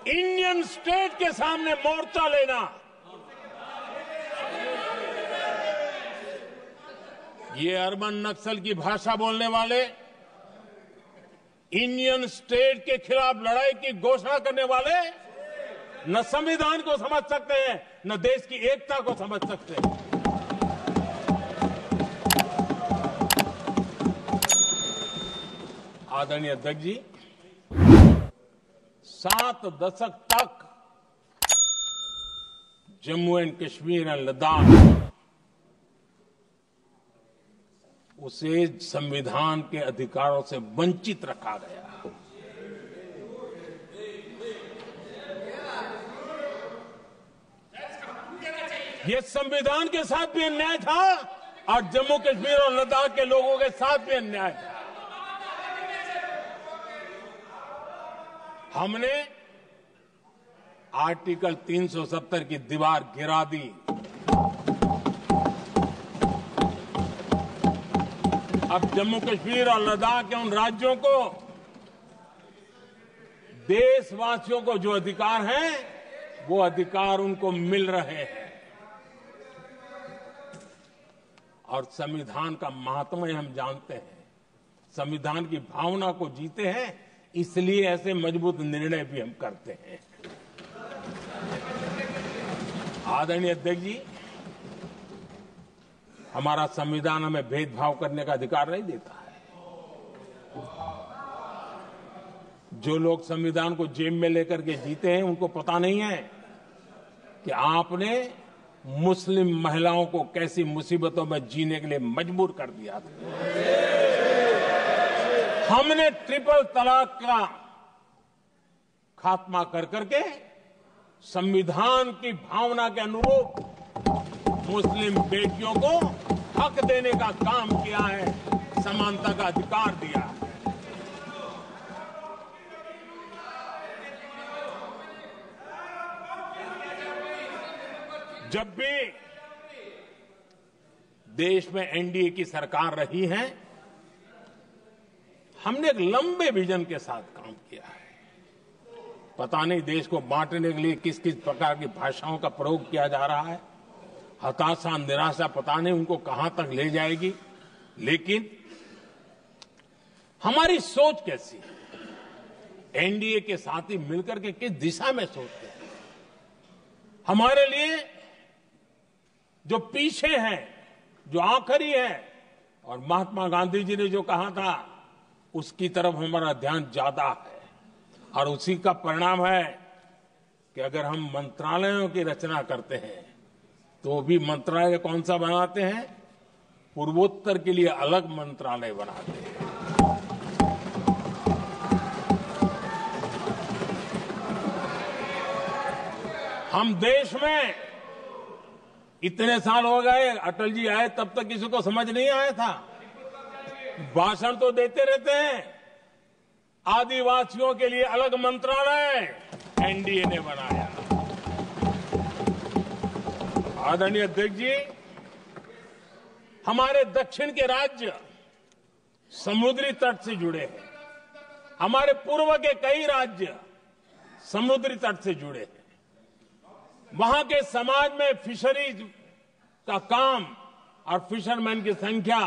इंडियन स्टेट के सामने मोर्चा लेना, ये अर्बन नक्सल की भाषा बोलने वाले, इंडियन स्टेट के खिलाफ लड़ाई की घोषणा करने वाले न संविधान को समझ सकते हैं, न देश की एकता को समझ सकते हैं। आदरणीय अध्यक्ष जी, 7 दशक तक जम्मू एंड कश्मीर और लद्दाख उसे संविधान के अधिकारों से वंचित रखा गया। यह संविधान के साथ भी अन्याय था और जम्मू कश्मीर और लद्दाख के लोगों के साथ भी अन्याय था। हमने आर्टिकल 370 की दीवार गिरा दी। अब जम्मू कश्मीर और लद्दाख के उन राज्यों को, देशवासियों को जो अधिकार हैं, वो अधिकार उनको मिल रहे हैं। और संविधान का महात्म्य हम जानते हैं, संविधान की भावना को जीते हैं, इसलिए ऐसे मजबूत निर्णय भी हम करते हैं। आदरणीय अध्यक्ष जी, हमारा संविधान हमें भेदभाव करने का अधिकार नहीं देता है। जो लोग संविधान को जेब में लेकर के जीते हैं, उनको पता नहीं है कि आपने मुस्लिम महिलाओं को कैसी मुसीबतों में जीने के लिए मजबूर कर दिया था। हमने ट्रिपल तलाक का खात्मा कर करके संविधान की भावना के अनुरूप मुस्लिम बेटियों को हक देने का काम किया है, समानता का अधिकार दिया है। जब भी देश में एनडीए की सरकार रही है, हमने एक लंबे विजन के साथ काम किया है। पता नहीं देश को बांटने के लिए किस किस प्रकार की भाषाओं का प्रयोग किया जा रहा है। हताशा, निराशा पता नहीं उनको कहां तक ले जाएगी, लेकिन हमारी सोच कैसी है, एनडीए के साथी मिलकर के किस दिशा में सोचते हैं। हमारे लिए जो पीछे है, जो आखिरी है, और महात्मा गांधी जी ने जो कहा था, उसकी तरफ हमारा ध्यान ज्यादा है। और उसी का परिणाम है कि अगर हम मंत्रालयों की रचना करते हैं, तो भी मंत्रालय कौन सा बनाते हैं? पूर्वोत्तर के लिए अलग मंत्रालय बनाते हैं। हम देश में इतने साल हो गए, अटल जी आए तब तक किसी को समझ नहीं आया था। भाषण तो देते रहते हैं, आदिवासियों के लिए अलग मंत्रालय एनडीए ने बनाया। आदरणीय अध्यक्ष जी, हमारे दक्षिण के राज्य समुद्री तट से जुड़े हैं। हमारे पूर्व के कई राज्य समुद्री तट से जुड़े हैं। वहां के समाज में फिशरीज का काम और फिशरमैन की संख्या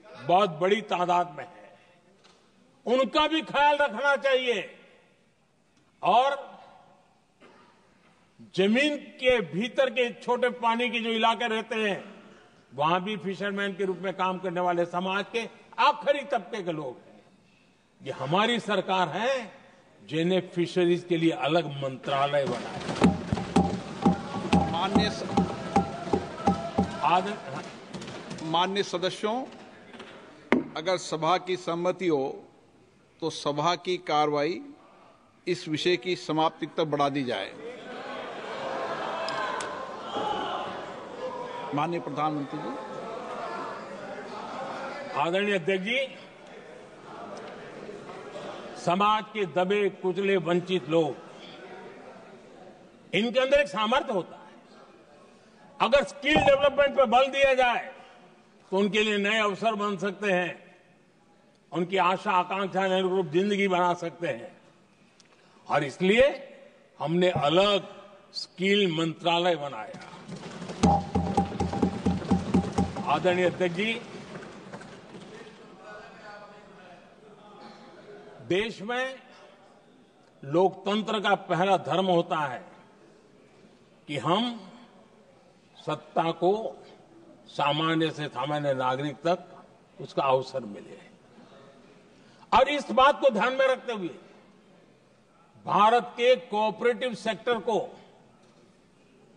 बहुत बड़ी तादाद में है। उनका भी ख्याल रखना चाहिए। और जमीन के भीतर के छोटे पानी के जो इलाके रहते हैं वहां भी फिशरमैन के रूप में काम करने वाले समाज के आखिरी तबके के लोग हैं। ये हमारी सरकार है जिन्हें फिशरीज के लिए अलग मंत्रालय बनाया। माननीय सदस्यों, अगर सभा की सहमति हो तो सभा की कार्रवाई इस विषय की समाप्ति तक बढ़ा दी जाए। माननीय प्रधानमंत्री जी। आदरणीय अध्यक्ष जी, समाज के दबे कुचले वंचित लोग, इनके अंदर एक सामर्थ्य होता है। अगर स्किल डेवलपमेंट पर बल दिया जाए तो उनके लिए नए अवसर बन सकते हैं, उनकी आशा आकांक्षा अनुरूप जिंदगी बना सकते हैं। और इसलिए हमने अलग स्किल मंत्रालय बनाया। आदरणीय अध्यक्ष जी, देश में लोकतंत्र का पहला धर्म होता है कि हम सत्ता को सामान्य से सामान्य नागरिक तक उसका अवसर मिले। और इस बात को ध्यान में रखते हुए भारत के कोऑपरेटिव सेक्टर को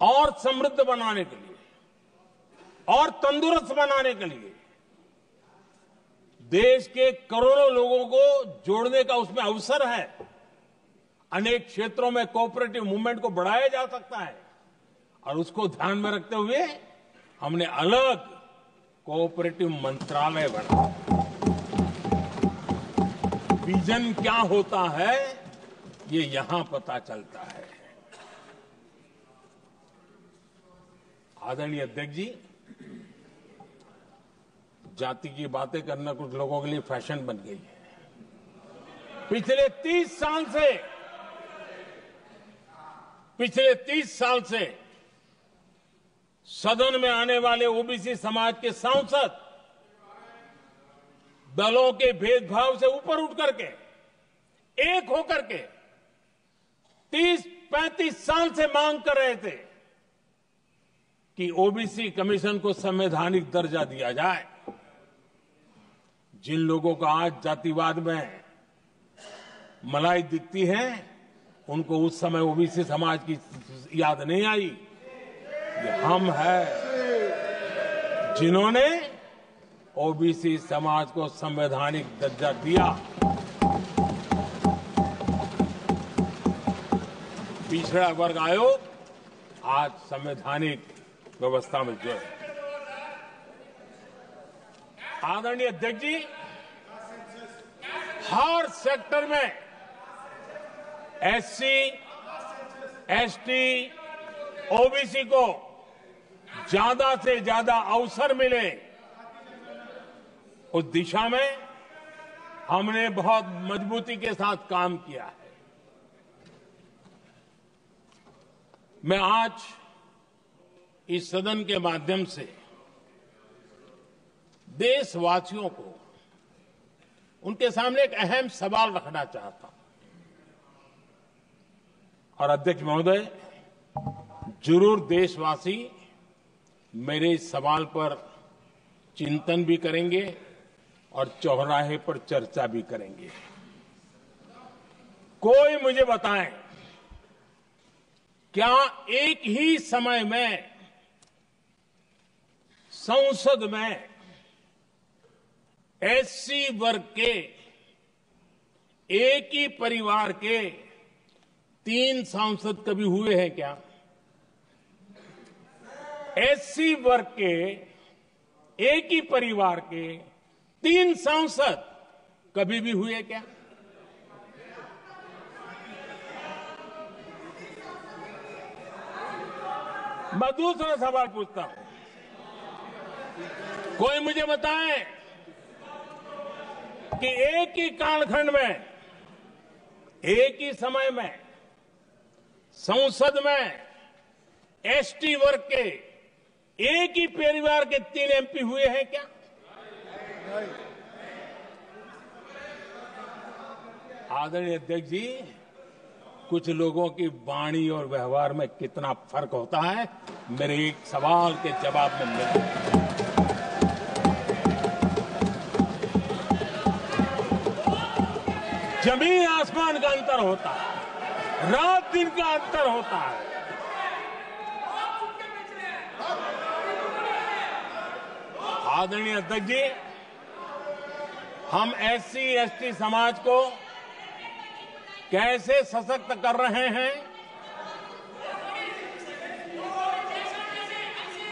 और समृद्ध बनाने के लिए और तंदुरुस्त बनाने के लिए देश के करोड़ों लोगों को जोड़ने का उसमें अवसर है। अनेक क्षेत्रों में कोऑपरेटिव मूवमेंट को बढ़ाया जा सकता है और उसको ध्यान में रखते हुए हमने अलग कोऑपरेटिव मंत्रालय बनाया। विजन क्या होता है ये यहां पता चलता है। आदरणीय अध्यक्ष जी, जाति की बातें करना कुछ लोगों के लिए फैशन बन गई है। पिछले 30 साल से सदन में आने वाले ओबीसी समाज के सांसद दलों के भेदभाव से ऊपर उठ करके एक होकर के 30-35 साल से मांग कर रहे थे कि ओबीसी कमीशन को संवैधानिक दर्जा दिया जाए। जिन लोगों को आज जातिवाद में मलाई दिखती है, उनको उस समय ओबीसी समाज की याद नहीं आई। ये हम हैं जिन्होंने ओबीसी समाज को संवैधानिक दर्जा दिया। पिछड़ा वर्ग आयोग आज संवैधानिक व्यवस्था में जो है। आदरणीय अध्यक्ष जी, हर सेक्टर में एससी, एसटी, ओबीसी को ज्यादा से ज्यादा अवसर मिले, उस दिशा में हमने बहुत मजबूती के साथ काम किया है। मैं आज इस सदन के माध्यम से देशवासियों को उनके सामने एक अहम सवाल रखना चाहता हूं। और अध्यक्ष महोदय, जरूर देशवासी मेरे इस सवाल पर चिंतन भी करेंगे और चौराहे पर चर्चा भी करेंगे। कोई मुझे बताएं, क्या एक ही समय में संसद में एससी वर्ग के एक ही परिवार के 3 सांसद कभी हुए हैं क्या? एससी वर्ग के एक ही परिवार के 3 सांसद कभी भी हुए क्या? मैं दूसरा सवाल पूछता हूं, कोई मुझे बताए कि एक ही कालखंड में, एक ही समय में संसद में एसटी वर्ग के एक ही परिवार के 3 एमपी हुए हैं क्या? आदरणीय अध्यक्ष जी, कुछ लोगों की वाणी और व्यवहार में कितना फर्क होता है, मेरे एक सवाल के जवाब में मिला। जमीन आसमान का अंतर होता है, रात दिन का अंतर होता है। आदरणीय अध्यक्ष जी, हम एससी एसटी समाज को कैसे सशक्त कर रहे हैं?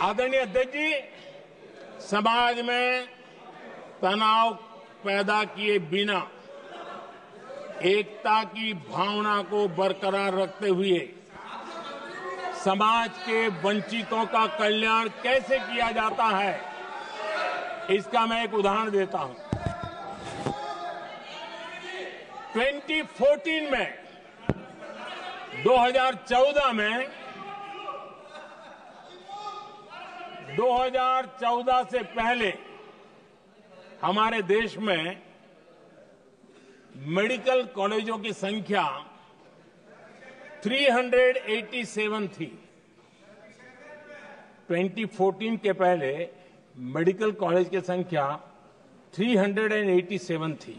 आदरणीय अध्यक्ष जी, समाज में तनाव पैदा किए बिना एकता की भावना को बरकरार रखते हुए समाज के वंचितों का कल्याण कैसे किया जाता है, इसका मैं एक उदाहरण देता हूं। 2014 में 2014 से पहले हमारे देश में मेडिकल कॉलेजों की संख्या 387 थी। 2014 के पहले मेडिकल कॉलेज की संख्या 387 थी।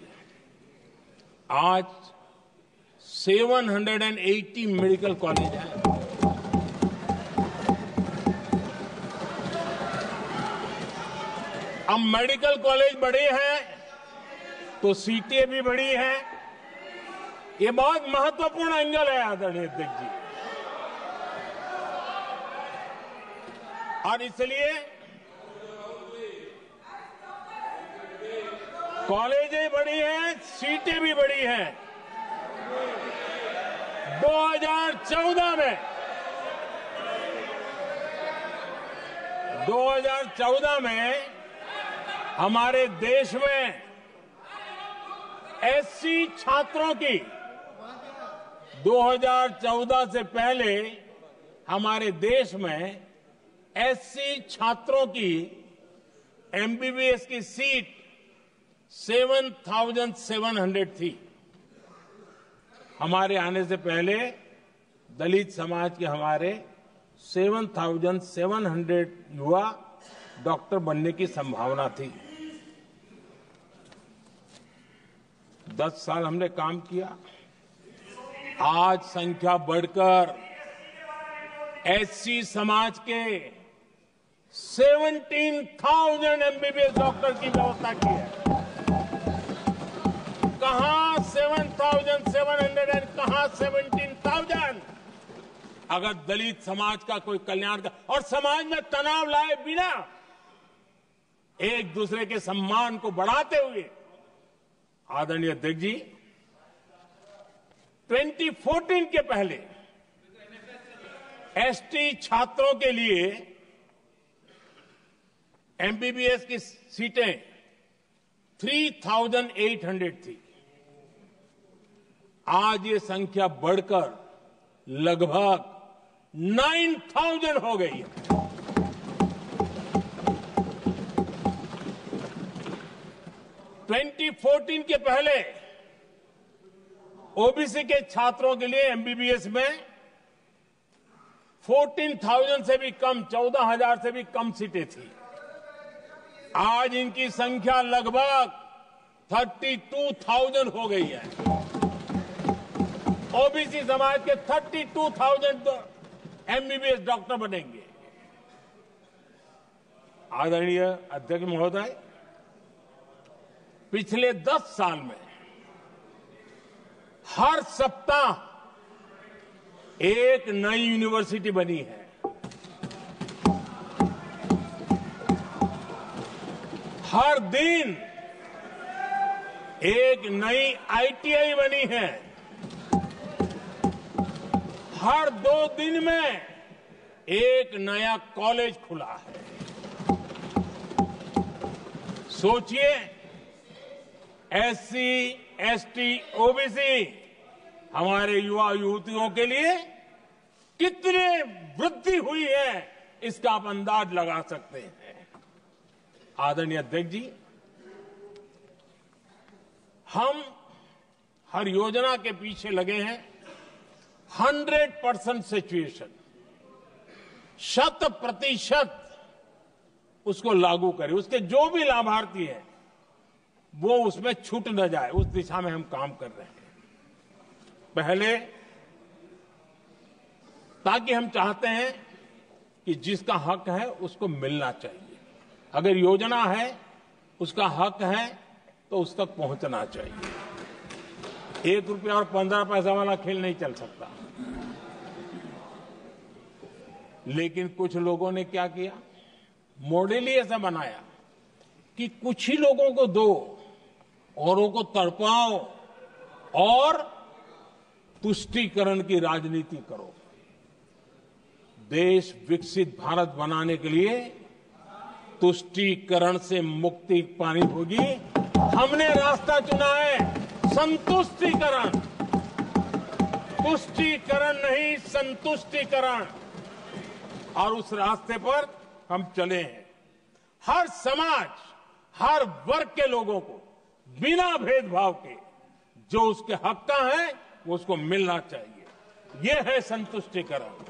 आज 780 मेडिकल कॉलेज हैं। अब मेडिकल कॉलेज बड़े हैं तो सीटें भी बड़ी हैं। ये बहुत महत्वपूर्ण एंगल है आदरणीय अध्यक्ष जी, और इसलिए कॉलेजें बड़ी हैं, सीटें भी बड़ी हैं। 2014 में हमारे देश में एससी छात्रों की 2014 से पहले हमारे देश में एससी छात्रों की एमबीबीएस की सीट 7,700 थी। हमारे आने से पहले दलित समाज के हमारे 7,700 युवा डॉक्टर बनने की संभावना थी। 10 साल हमने काम किया, आज संख्या बढ़कर एससी समाज के 17,000 एमबीबीएस डॉक्टर की व्यवस्था की है। कहां 7,700 और कहां 17,000? अगर दलित समाज का कोई कल्याण और समाज में तनाव लाए बिना एक दूसरे के सम्मान को बढ़ाते हुए, आदरणीय अध्यक्ष जी, 2014 के पहले एसटी छात्रों के लिए एमबीबीएस की सीटें 3,800 थी। आज ये संख्या बढ़कर लगभग 9,000 हो गई है। ट्वेंटी 14 के पहले ओबीसी के छात्रों के लिए एमबीबीएस में 14,000 से भी कम, 14,000 से भी कम सीटें थी। आज इनकी संख्या लगभग 32,000 हो गई है। ओबीसी समाज के 32,000 एमबीबीएस डॉक्टर बनेंगे। आदरणीय अध्यक्ष महोदय, पिछले 10 साल में हर सप्ताह एक नई यूनिवर्सिटी बनी है। हर दिन एक नई आईटीआई बनी है। हर 2 दिन में एक नया कॉलेज खुला है। सोचिए, एससी, एसटी, ओबीसी हमारे युवा युवतियों के लिए कितनी वृद्धि हुई है, इसका आप अंदाज लगा सकते हैं। आदरणीय अध्यक्ष जी, हम हर योजना के पीछे लगे हैं 100% सिचुएशन, 100% उसको लागू करें। उसके जो भी लाभार्थी हैं वो उसमें छूट न जाए, उस दिशा में हम काम कर रहे हैं। पहले ताकि हम चाहते हैं कि जिसका हक है उसको मिलना चाहिए। अगर योजना है, उसका हक है, तो उस तक पहुंचना चाहिए। 1 रुपया और 15 पैसा वाला खेल नहीं चल सकता। लेकिन कुछ लोगों ने क्या किया, मॉडल ही ऐसा बनाया कि कुछ ही लोगों को दो, औरों को तड़पाओ और तुष्टीकरण की राजनीति करो। देश विकसित भारत बनाने के लिए तुष्टीकरण से मुक्ति पानी होगी। हमने रास्ता चुना है संतुष्टीकरण, तुष्टीकरण नहीं, संतुष्टीकरण। और उस रास्ते पर हम चले हैं। हर समाज, हर वर्ग के लोगों को बिना भेदभाव के जो उसके हक का है वो उसको मिलना चाहिए। ये है संतुष्टीकरण।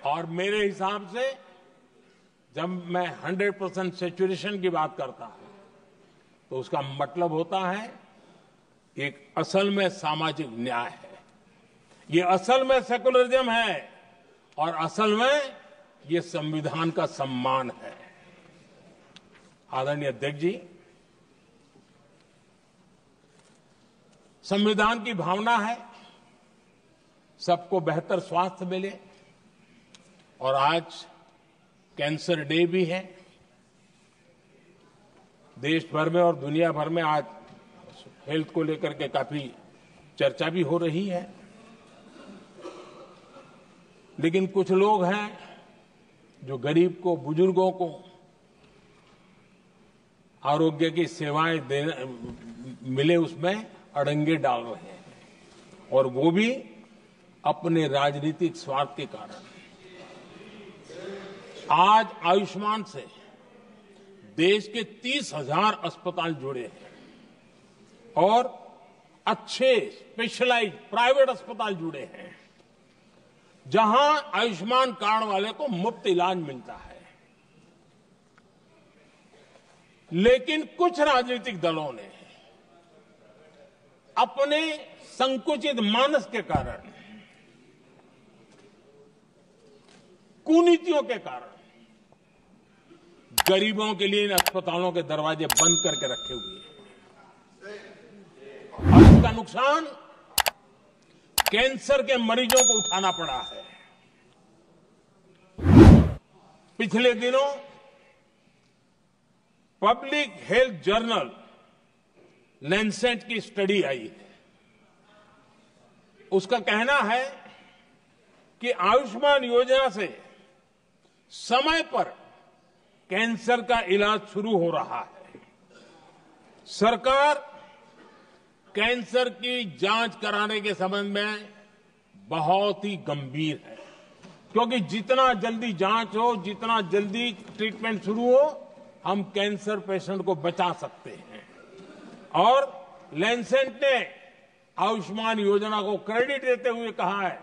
और मेरे हिसाब से जब मैं 100% सैचुरेशन की बात करता हूं तो उसका मतलब होता है एक असल में सामाजिक न्याय है, ये असल में सेकुलरिज्म है और असल में ये संविधान का सम्मान है। आदरणीय अध्यक्ष जी, संविधान की भावना है सबको बेहतर स्वास्थ्य मिले, और आज कैंसर डे भी है। देश भर में और दुनिया भर में आज हेल्थ को लेकर के काफी चर्चा भी हो रही है। लेकिन कुछ लोग हैं जो गरीब को, बुजुर्गों को आरोग्य की सेवाएं मिले उसमें अड़ंगे डाल रहे हैं, और वो भी अपने राजनीतिक स्वार्थ के कारण। आज आयुष्मान से देश के 30,000 अस्पताल जुड़े हैं और अच्छे स्पेशलाइज्ड प्राइवेट अस्पताल जुड़े हैं जहां आयुष्मान कार्ड वाले को मुफ्त इलाज मिलता है। लेकिन कुछ राजनीतिक दलों ने अपने संकुचित मानस के कारण, कुनीतियों के कारण गरीबों के लिए इन अस्पतालों के दरवाजे बंद करके रखे हुए हैं। और इसका नुकसान कैंसर के मरीजों को उठाना पड़ा है। पिछले दिनों पब्लिक हेल्थ जर्नल लैंसेट की स्टडी आई है। उसका कहना है कि आयुष्मान योजना से समय पर कैंसर का इलाज शुरू हो रहा है। सरकार कैंसर की जांच कराने के संबंध में बहुत ही गंभीर है, क्योंकि जितना जल्दी जांच हो, जितना जल्दी ट्रीटमेंट शुरू हो, हम कैंसर पेशेंट को बचा सकते हैं। और लैंसेट ने आयुष्मान योजना को क्रेडिट देते हुए कहा है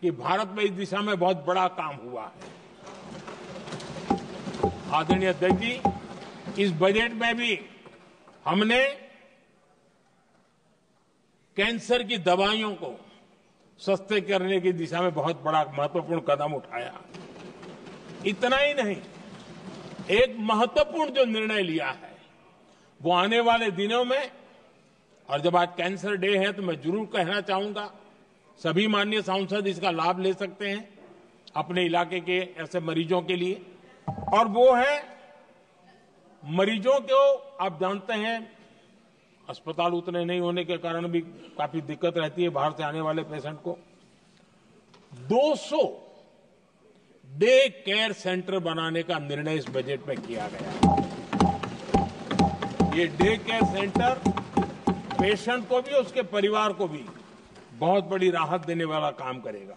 कि भारत में इस दिशा में बहुत बड़ा काम हुआ है। आदरणीय अध्यक्ष जी, इस बजट में भी हमने कैंसर की दवाइयों को सस्ते करने की दिशा में बहुत बड़ा महत्वपूर्ण कदम उठाया। इतना ही नहीं, एक महत्वपूर्ण जो निर्णय लिया है वो आने वाले दिनों में, और जब आज कैंसर डे है तो मैं जरूर कहना चाहूंगा, सभी माननीय सांसद इसका लाभ ले सकते हैं अपने इलाके के ऐसे मरीजों के लिए। और वो है मरीजों को, आप जानते हैं अस्पताल उतने नहीं होने के कारण भी काफी दिक्कत रहती है बाहर से आने वाले पेशेंट को। 200 डे केयर सेंटर बनाने का निर्णय इस बजट में किया गया। ये डे केयर सेंटर पेशेंट को भी, उसके परिवार को भी बहुत बड़ी राहत देने वाला काम करेगा।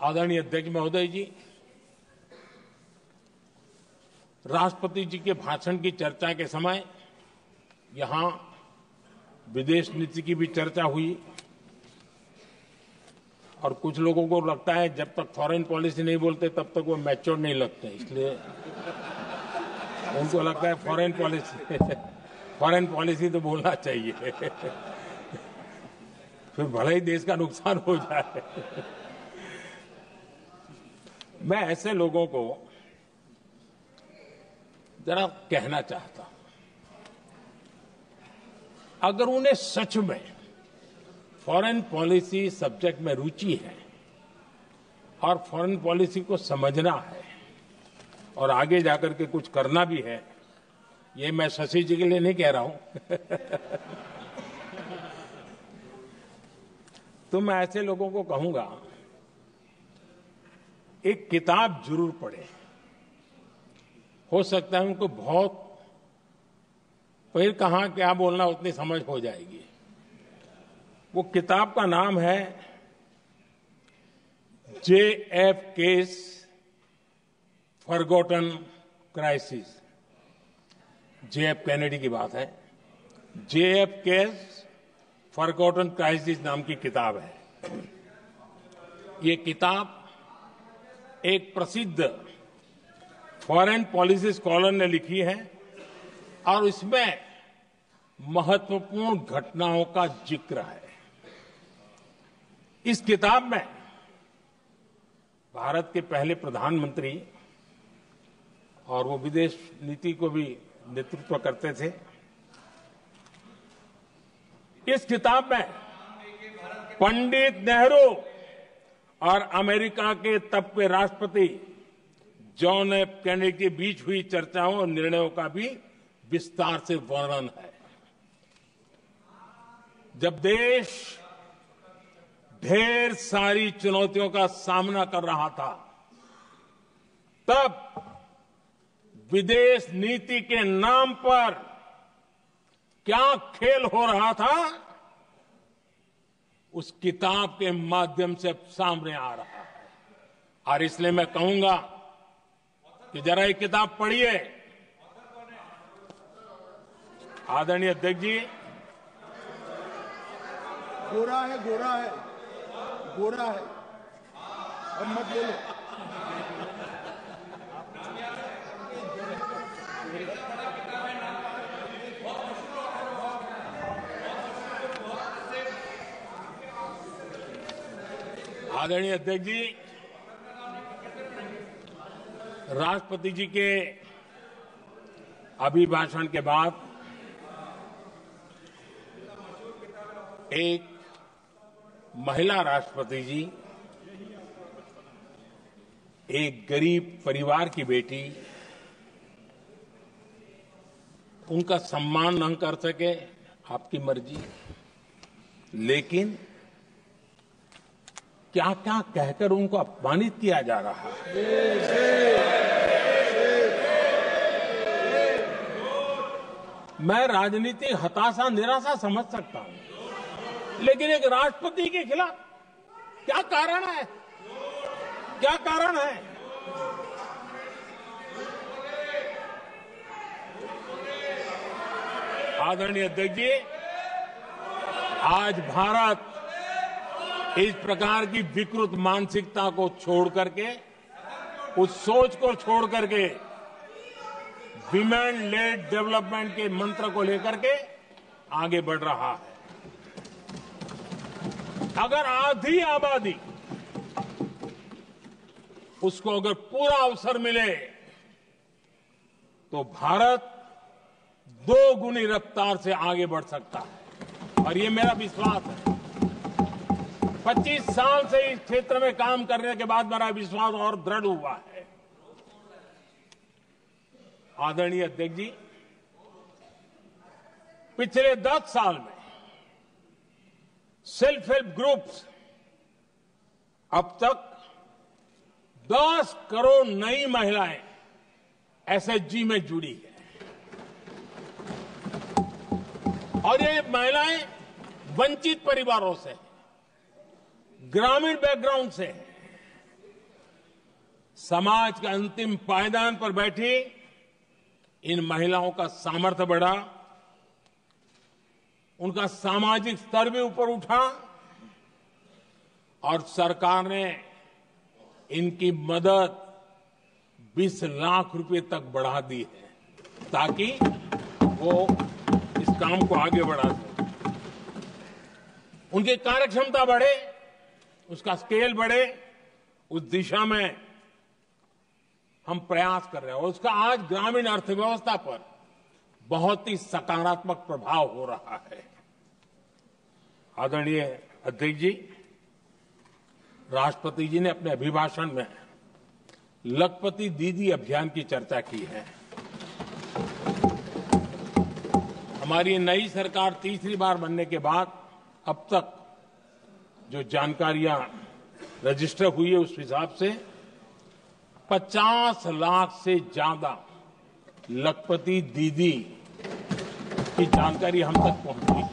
आदरणीय अध्यक्ष महोदय जी, राष्ट्रपति जी के भाषण की चर्चा के समय यहां विदेश नीति की भी चर्चा हुई और कुछ लोगों को लगता है जब तक फॉरेन पॉलिसी नहीं बोलते तब तक वो मैच्योर नहीं लगते, इसलिए उनको लगता है फॉरेन पॉलिसी तो बोलना चाहिए फिर भले ही देश का नुकसान हो जाए। मैं ऐसे लोगों को जरा कहना चाहता हूं, अगर उन्हें सच में फॉरेन पॉलिसी सब्जेक्ट में रुचि है और फॉरेन पॉलिसी को समझना है और आगे जाकर के कुछ करना भी है, ये मैं शशि जी के लिए नहीं कह रहा हूं तो मैं ऐसे लोगों को कहूंगा एक किताब जरूर पढ़ें। हो सकता है उनको बहुत फिर कहां क्या बोलना उतनी समझ हो जाएगी। वो किताब का नाम है JF case forgotten crisis. JF Kennedy की बात है। JF केस फॉरगॉटन क्राइसिस नाम की किताब है। ये किताब एक प्रसिद्ध फॉरेन पॉलिसी स्कॉलर ने लिखी है और इसमें महत्वपूर्ण घटनाओं का जिक्र है। इस किताब में भारत के पहले प्रधानमंत्री और वो विदेश नीति को भी नेतृत्व करते थे। इस किताब में पंडित नेहरू और अमेरिका के तब के राष्ट्रपति जॉन एफ कैनेडी के बीच हुई चर्चाओं और निर्णयों का भी विस्तार से वर्णन है। जब देश ढेर सारी चुनौतियों का सामना कर रहा था, तब विदेश नीति के नाम पर क्या खेल हो रहा था, उस किताब के माध्यम से सामने आ रहा है। और इसलिए मैं कहूंगा कि जरा ये किताब पढ़िए। आदरणीय अध्यक्ष जी, गोरा है अब मत बोलो। आदरणीय अध्यक्ष जी, राष्ट्रपति जी के अभिभाषण के बाद एक महिला राष्ट्रपति जी एक गरीब परिवार की बेटी, उनका सम्मान न कर सके, आपकी मर्जी, लेकिन क्या क्या कहकर उनको अपमानित किया जा रहा है। मैं राजनीतिक हताशा निराशा समझ सकता हूं, लेकिन एक राष्ट्रपति के खिलाफ क्या कारण है? क्या कारण है? आदरणीय अध्यक्ष जी, आज भारत इस प्रकार की विकृत मानसिकता को छोड़ करके, उस सोच को छोड़ करके, विमेन लेड डेवलपमेंट के मंत्र को लेकर के आगे बढ़ रहा है। अगर आधी आबादी उसको अगर पूरा अवसर मिले तो भारत 2 गुनी रफ्तार से आगे बढ़ सकता है, और ये मेरा विश्वास है। 25 साल से इस क्षेत्र में काम करने के बाद मेरा विश्वास और दृढ़ हुआ है। आदरणीय अध्यक्ष जी, पिछले 10 साल में सेल्फ हेल्प ग्रुप्स अब तक 10 करोड़ नई महिलाएं एसएचजी में जुड़ी है, और ये महिलाएं वंचित परिवारों से, ग्रामीण बैकग्राउंड से, समाज के अंतिम पायदान पर बैठी इन महिलाओं का सामर्थ्य बढ़ा, उनका सामाजिक स्तर भी ऊपर उठा और सरकार ने इनकी मदद 20 लाख रुपए तक बढ़ा दी है ताकि वो इस काम को आगे बढ़ा दें। उनकी कार्यक्षमता बढ़े, उसका स्केल बढ़े, उस दिशा में हम प्रयास कर रहे हैं और उसका आज ग्रामीण अर्थव्यवस्था पर बहुत ही सकारात्मक प्रभाव हो रहा है। आदरणीय अध्यक्ष जी, राष्ट्रपति जी ने अपने अभिभाषण में लखपति दीदी अभियान की चर्चा की है। हमारी नई सरकार तीसरी बार बनने के बाद अब तक जो जानकारियां रजिस्टर हुई है उस हिसाब से 50 लाख से ज्यादा लखपति दीदी की जानकारी हम तक पहुंची है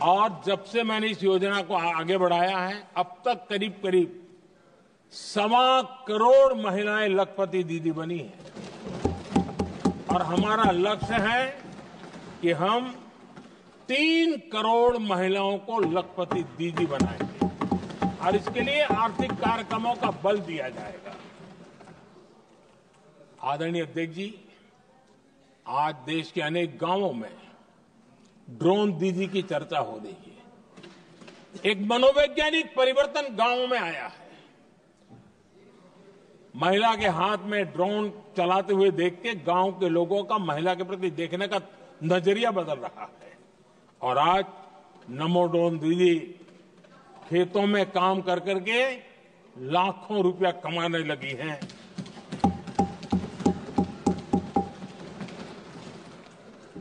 और जब से मैंने इस योजना को आगे बढ़ाया है अब तक करीब करीब 1.25 करोड़ महिलाएं लखपति दीदी बनी हैं और हमारा लक्ष्य है कि हम 3 करोड़ महिलाओं को लखपति दीदी बनाएंगे और इसके लिए आर्थिक कार्यक्रमों का बल दिया जाएगा। आदरणीय अध्यक्ष जी, आज देश के अनेक गांवों में ड्रोन दीदी की चर्चा हो रही है। एक मनोवैज्ञानिक परिवर्तन गांवों में आया है। महिला के हाथ में ड्रोन चलाते हुए देख के गांव के लोगों का महिला के प्रति देखने का नजरिया बदल रहा है और आज नमो ड्रोन दीदी खेतों में काम कर करके लाखों रुपया कमाने लगी हैं।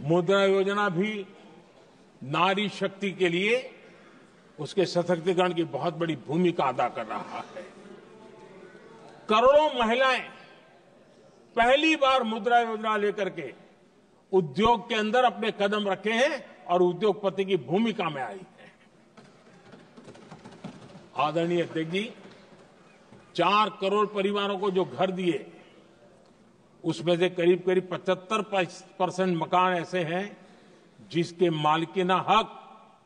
मुद्रा योजना भी नारी शक्ति के लिए उसके सशक्तिकरण की बहुत बड़ी भूमिका अदा कर रहा है। करोड़ों महिलाएं पहली बार मुद्रा योजना लेकर के उद्योग के अंदर अपने कदम रखे हैं और उद्योगपति की भूमिका में आई है। आदरणीय अध्यक्ष जी, 4 करोड़ परिवारों को जो घर दिए उसमें से करीब करीब 75% मकान ऐसे हैं जिसके मालिकाना हक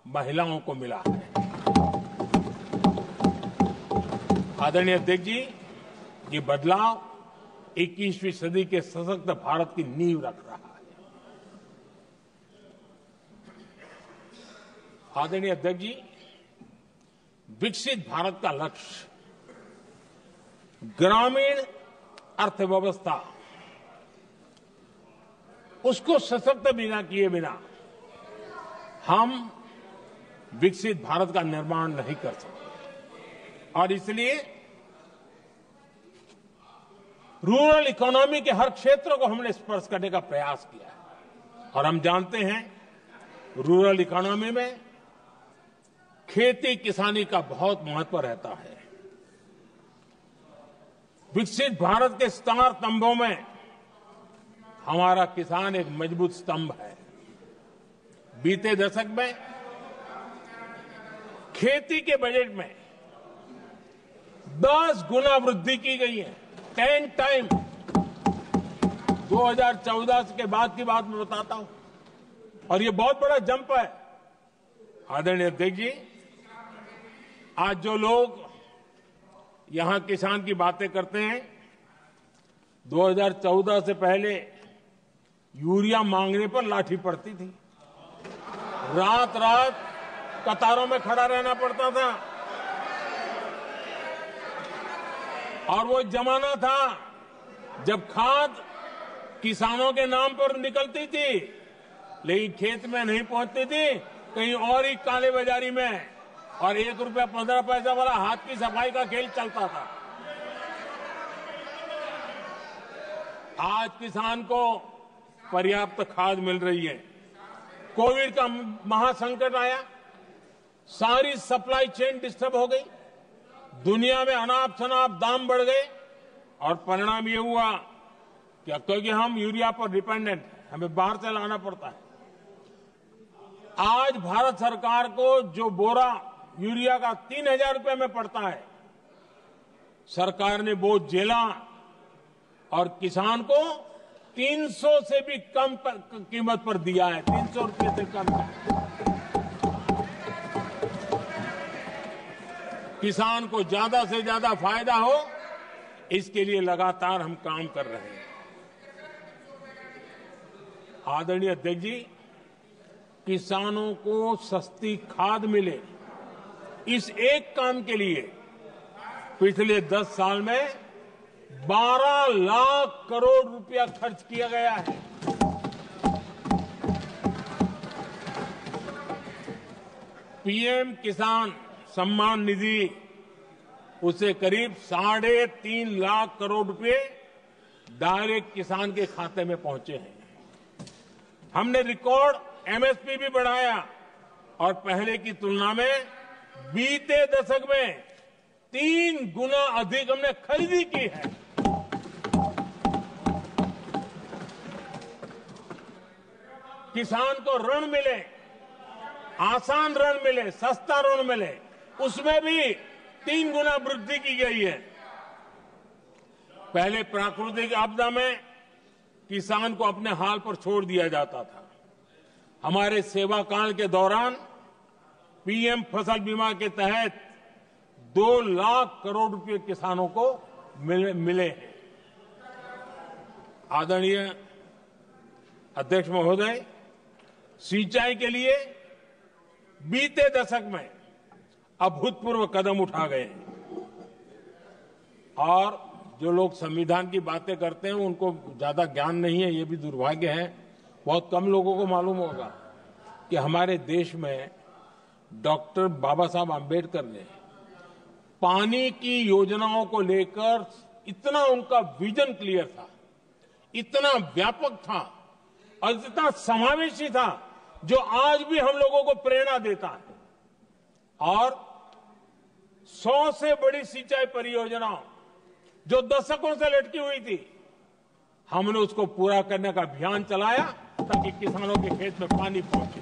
महिलाओं को मिला है। आदरणीय अध्यक्ष जी, ये बदलाव 21वीं सदी के सशक्त भारत की नींव रख रहा है। आदरणीय अध्यक्ष जी, विकसित भारत का लक्ष्य ग्रामीण अर्थव्यवस्था उसको सशक्त किए बिना हम विकसित भारत का निर्माण नहीं कर सकते और इसलिए रूरल इकोनॉमी के हर क्षेत्र को हमने स्पर्श करने का प्रयास किया है और हम जानते हैं रूरल इकोनॉमी में खेती किसानी का बहुत महत्व रहता है। विकसित भारत के 4 स्तंभों में हमारा किसान एक मजबूत स्तंभ है। बीते दशक में खेती के बजट में 10 गुना वृद्धि की गई है, 10 टाइम। 2014 के बाद की बात मैं बताता हूं और ये बहुत बड़ा जंप है। आदरणीय अध्यक्ष जी, आज जो लोग यहां किसान की बातें करते हैं, 2014 से पहले यूरिया मांगने पर लाठी पड़ती थी, रात रात कतारों में खड़ा रहना पड़ता था और वो जमाना था जब खाद किसानों के नाम पर निकलती थी लेकिन खेत में नहीं पहुंचती थी, कहीं और ही काले बाजारी में, और 1 रुपया 15 पैसा वाला हाथ की सफाई का खेल चलता था। आज किसान को पर्याप्त खाद मिल रही है। कोविड का महासंकट आया, सारी सप्लाई चेन डिस्टर्ब हो गई, दुनिया में अनाप शनाप दाम बढ़ गए और परिणाम ये हुआ कि क्योंकि हम यूरिया पर डिपेंडेंट हैं, हमें बाहर से लाना पड़ता है। आज भारत सरकार को जो बोरा यूरिया का 3000 रुपए में पड़ता है, सरकार ने वो झेला और किसान को 300 से भी कम कीमत पर दिया है, 300 रुपए से कम। किसान को ज्यादा से ज्यादा फायदा हो, इसके लिए लगातार हम काम कर रहे हैं। आदरणीय अध्यक्ष जी, किसानों को सस्ती खाद मिले, इस एक काम के लिए पिछले 10 साल में 12 लाख करोड़ रुपया खर्च किया गया है। पीएम किसान सम्मान निधि, उसे करीब 3.5 लाख करोड़ रुपए डायरेक्ट किसान के खाते में पहुंचे हैं। हमने रिकॉर्ड एमएसपी भी बढ़ाया और पहले की तुलना में बीते दशक में 3 गुना अधिक हमने खरीदी की है। किसान को ऋण मिले, आसान ऋण मिले, सस्ता ऋण मिले, उसमें भी 3 गुना वृद्धि की गई है। पहले प्राकृतिक आपदा में किसान को अपने हाल पर छोड़ दिया जाता था। हमारे सेवा काल के दौरान पीएम फसल बीमा के तहत 2 लाख करोड़ रुपए किसानों को मिले हैं। आदरणीय अध्यक्ष महोदय, सिंचाई के लिए बीते दशक में अभूतपूर्व कदम उठा गए हैं और जो लोग संविधान की बातें करते हैं उनको ज्यादा ज्ञान नहीं है, ये भी दुर्भाग्य है। बहुत कम लोगों को मालूम होगा कि हमारे देश में डॉक्टर बाबा साहब आम्बेडकर ने पानी की योजनाओं को लेकर इतना उनका विजन क्लियर था, इतना व्यापक था और इतना समावेशी था, जो आज भी हम लोगों को प्रेरणा देता है। और 100 से बड़ी सिंचाई परियोजनाओं जो दशकों से लटकी हुई थी, हमने उसको पूरा करने का अभियान चलाया ताकि किसानों के खेत में पानी पहुंचे।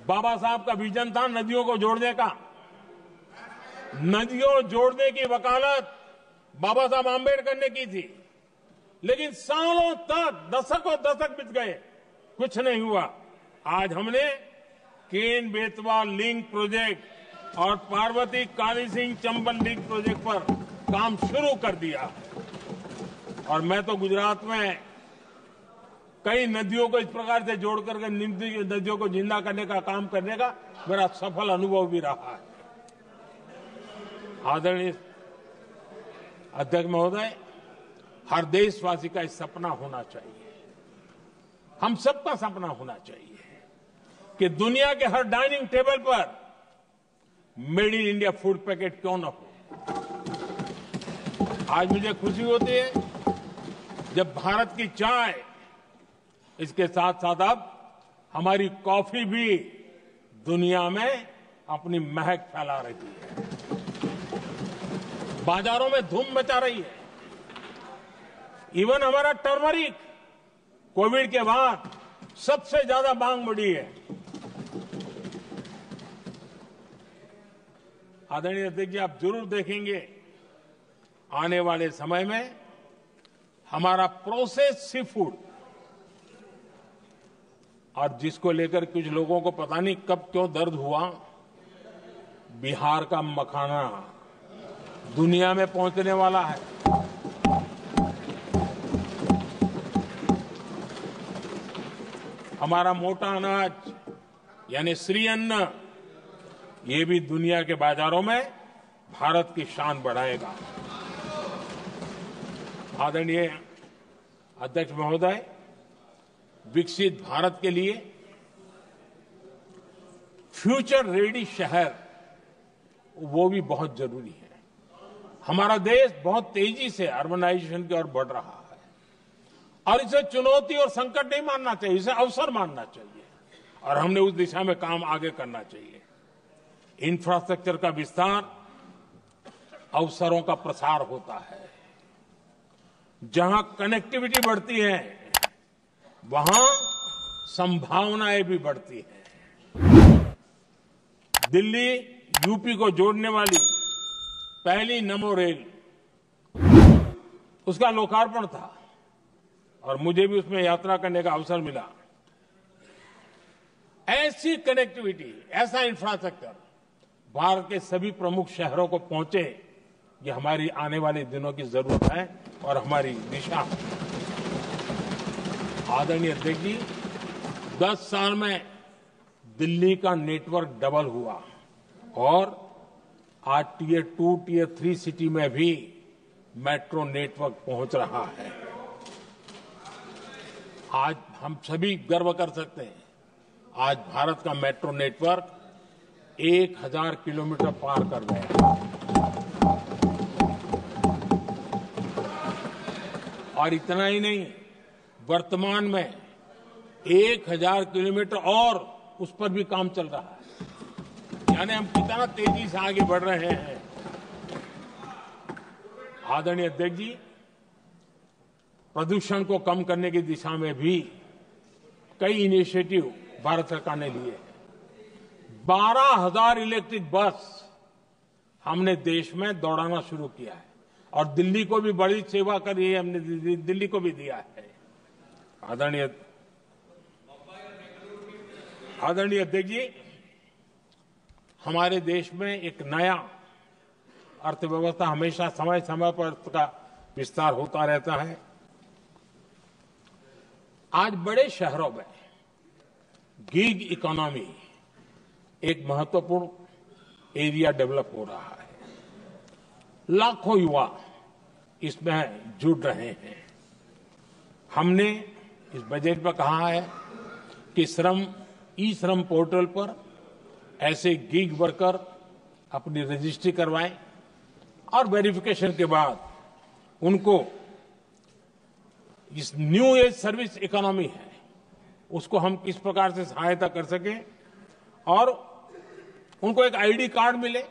बाबा साहब का विजन था नदियों को जोड़ने का। नदियों जोड़ने की वकालत बाबा साहब आम्बेडकर ने की थी, लेकिन सालों तक, दशकों दशक बीत गए, कुछ नहीं हुआ। आज हमने केन बेतवा लिंक प्रोजेक्ट और पार्वती काली सिंह चंबल लिंक प्रोजेक्ट पर काम शुरू कर दिया और मैं तो गुजरात में कई नदियों को इस प्रकार से जोड़ करके नदियों को जिंदा करने का काम करने का मेरा सफल अनुभव भी रहा है। आदरणीय अध्यक्ष महोदय, हर देशवासी का इस सपना होना चाहिए, हम सबका सपना होना चाहिए कि दुनिया के हर डाइनिंग टेबल पर made in India food packet क्यों न हो। आज मुझे खुशी होती है जब भारत की चाय, इसके साथ साथ अब हमारी कॉफी भी दुनिया में अपनी महक फैला रही है, बाजारों में धूम मचा रही है। इवन हमारा टर्मरिक कोविड के बाद सबसे ज्यादा मांग बढ़ी है। आदरणीय अध्यक्ष जी, आप जरूर देखेंगे आने वाले समय में हमारा प्रोसेस सी फूड, और जिसको लेकर कुछ लोगों को पता नहीं कब क्यों दर्द हुआ, बिहार का मखाना दुनिया में पहुंचने वाला है। हमारा मोटा अनाज यानी श्री अन्न, ये भी दुनिया के बाजारों में भारत की शान बढ़ाएगा। आदरणीय अध्यक्ष महोदय, विकसित भारत के लिए फ्यूचर रेडी शहर वो भी बहुत जरूरी है। हमारा देश बहुत तेजी से अर्बनाइजेशन की ओर बढ़ रहा है और इसे चुनौती और संकट नहीं मानना चाहिए, इसे अवसर मानना चाहिए और हमने उस दिशा में काम आगे करना चाहिए। इंफ्रास्ट्रक्चर का विस्तार अवसरों का प्रसार होता है। जहां कनेक्टिविटी बढ़ती है वहां संभावनाएं भी बढ़ती हैं। दिल्ली यूपी को जोड़ने वाली पहली नमो रेल उसका लोकार्पण था और मुझे भी उसमें यात्रा करने का अवसर मिला। ऐसी कनेक्टिविटी, ऐसा इंफ्रास्ट्रक्चर भारत के सभी प्रमुख शहरों को पहुंचे, ये हमारी आने वाले दिनों की जरूरत है और हमारी दिशा है। आदरणीय अध्यक्ष जी, 10 साल में दिल्ली का नेटवर्क डबल हुआ और आज टियर 2, टियर 3 सिटी में भी मेट्रो नेटवर्क पहुंच रहा है। आज हम सभी गर्व कर सकते हैं, आज भारत का मेट्रो नेटवर्क 1000 किलोमीटर पार कर गया और इतना ही नहीं, वर्तमान में 1000 किलोमीटर और उस पर भी काम चल रहा है। यानी हम कितना तेजी से आगे बढ़ रहे हैं। आदरणीय अध्यक्ष जी, प्रदूषण को कम करने की दिशा में भी कई इनिशिएटिव भारत सरकार ने लिए। 12,000 इलेक्ट्रिक बस हमने देश में दौड़ाना शुरू किया है और दिल्ली को भी बड़ी सेवा करी है, हमने दिल्ली को भी दिया है। आदरणीय अध्यक्ष जी, हमारे देश में एक नया अर्थव्यवस्था हमेशा समय समय पर उसका विस्तार होता रहता है। आज बड़े शहरों में गिग इकोनॉमी एक महत्वपूर्ण एरिया डेवलप हो रहा है। लाखों युवा इसमें जुड़ रहे हैं। हमने इस बजट में कहा है कि ई श्रम पोर्टल पर ऐसे गिग वर्कर अपनी रजिस्ट्री करवाएं और वेरिफिकेशन के बाद उनको इस न्यू एज सर्विस इकोनॉमी है उसको हम किस प्रकार से सहायता कर सकें और उनको एक आईडी कार्ड मिले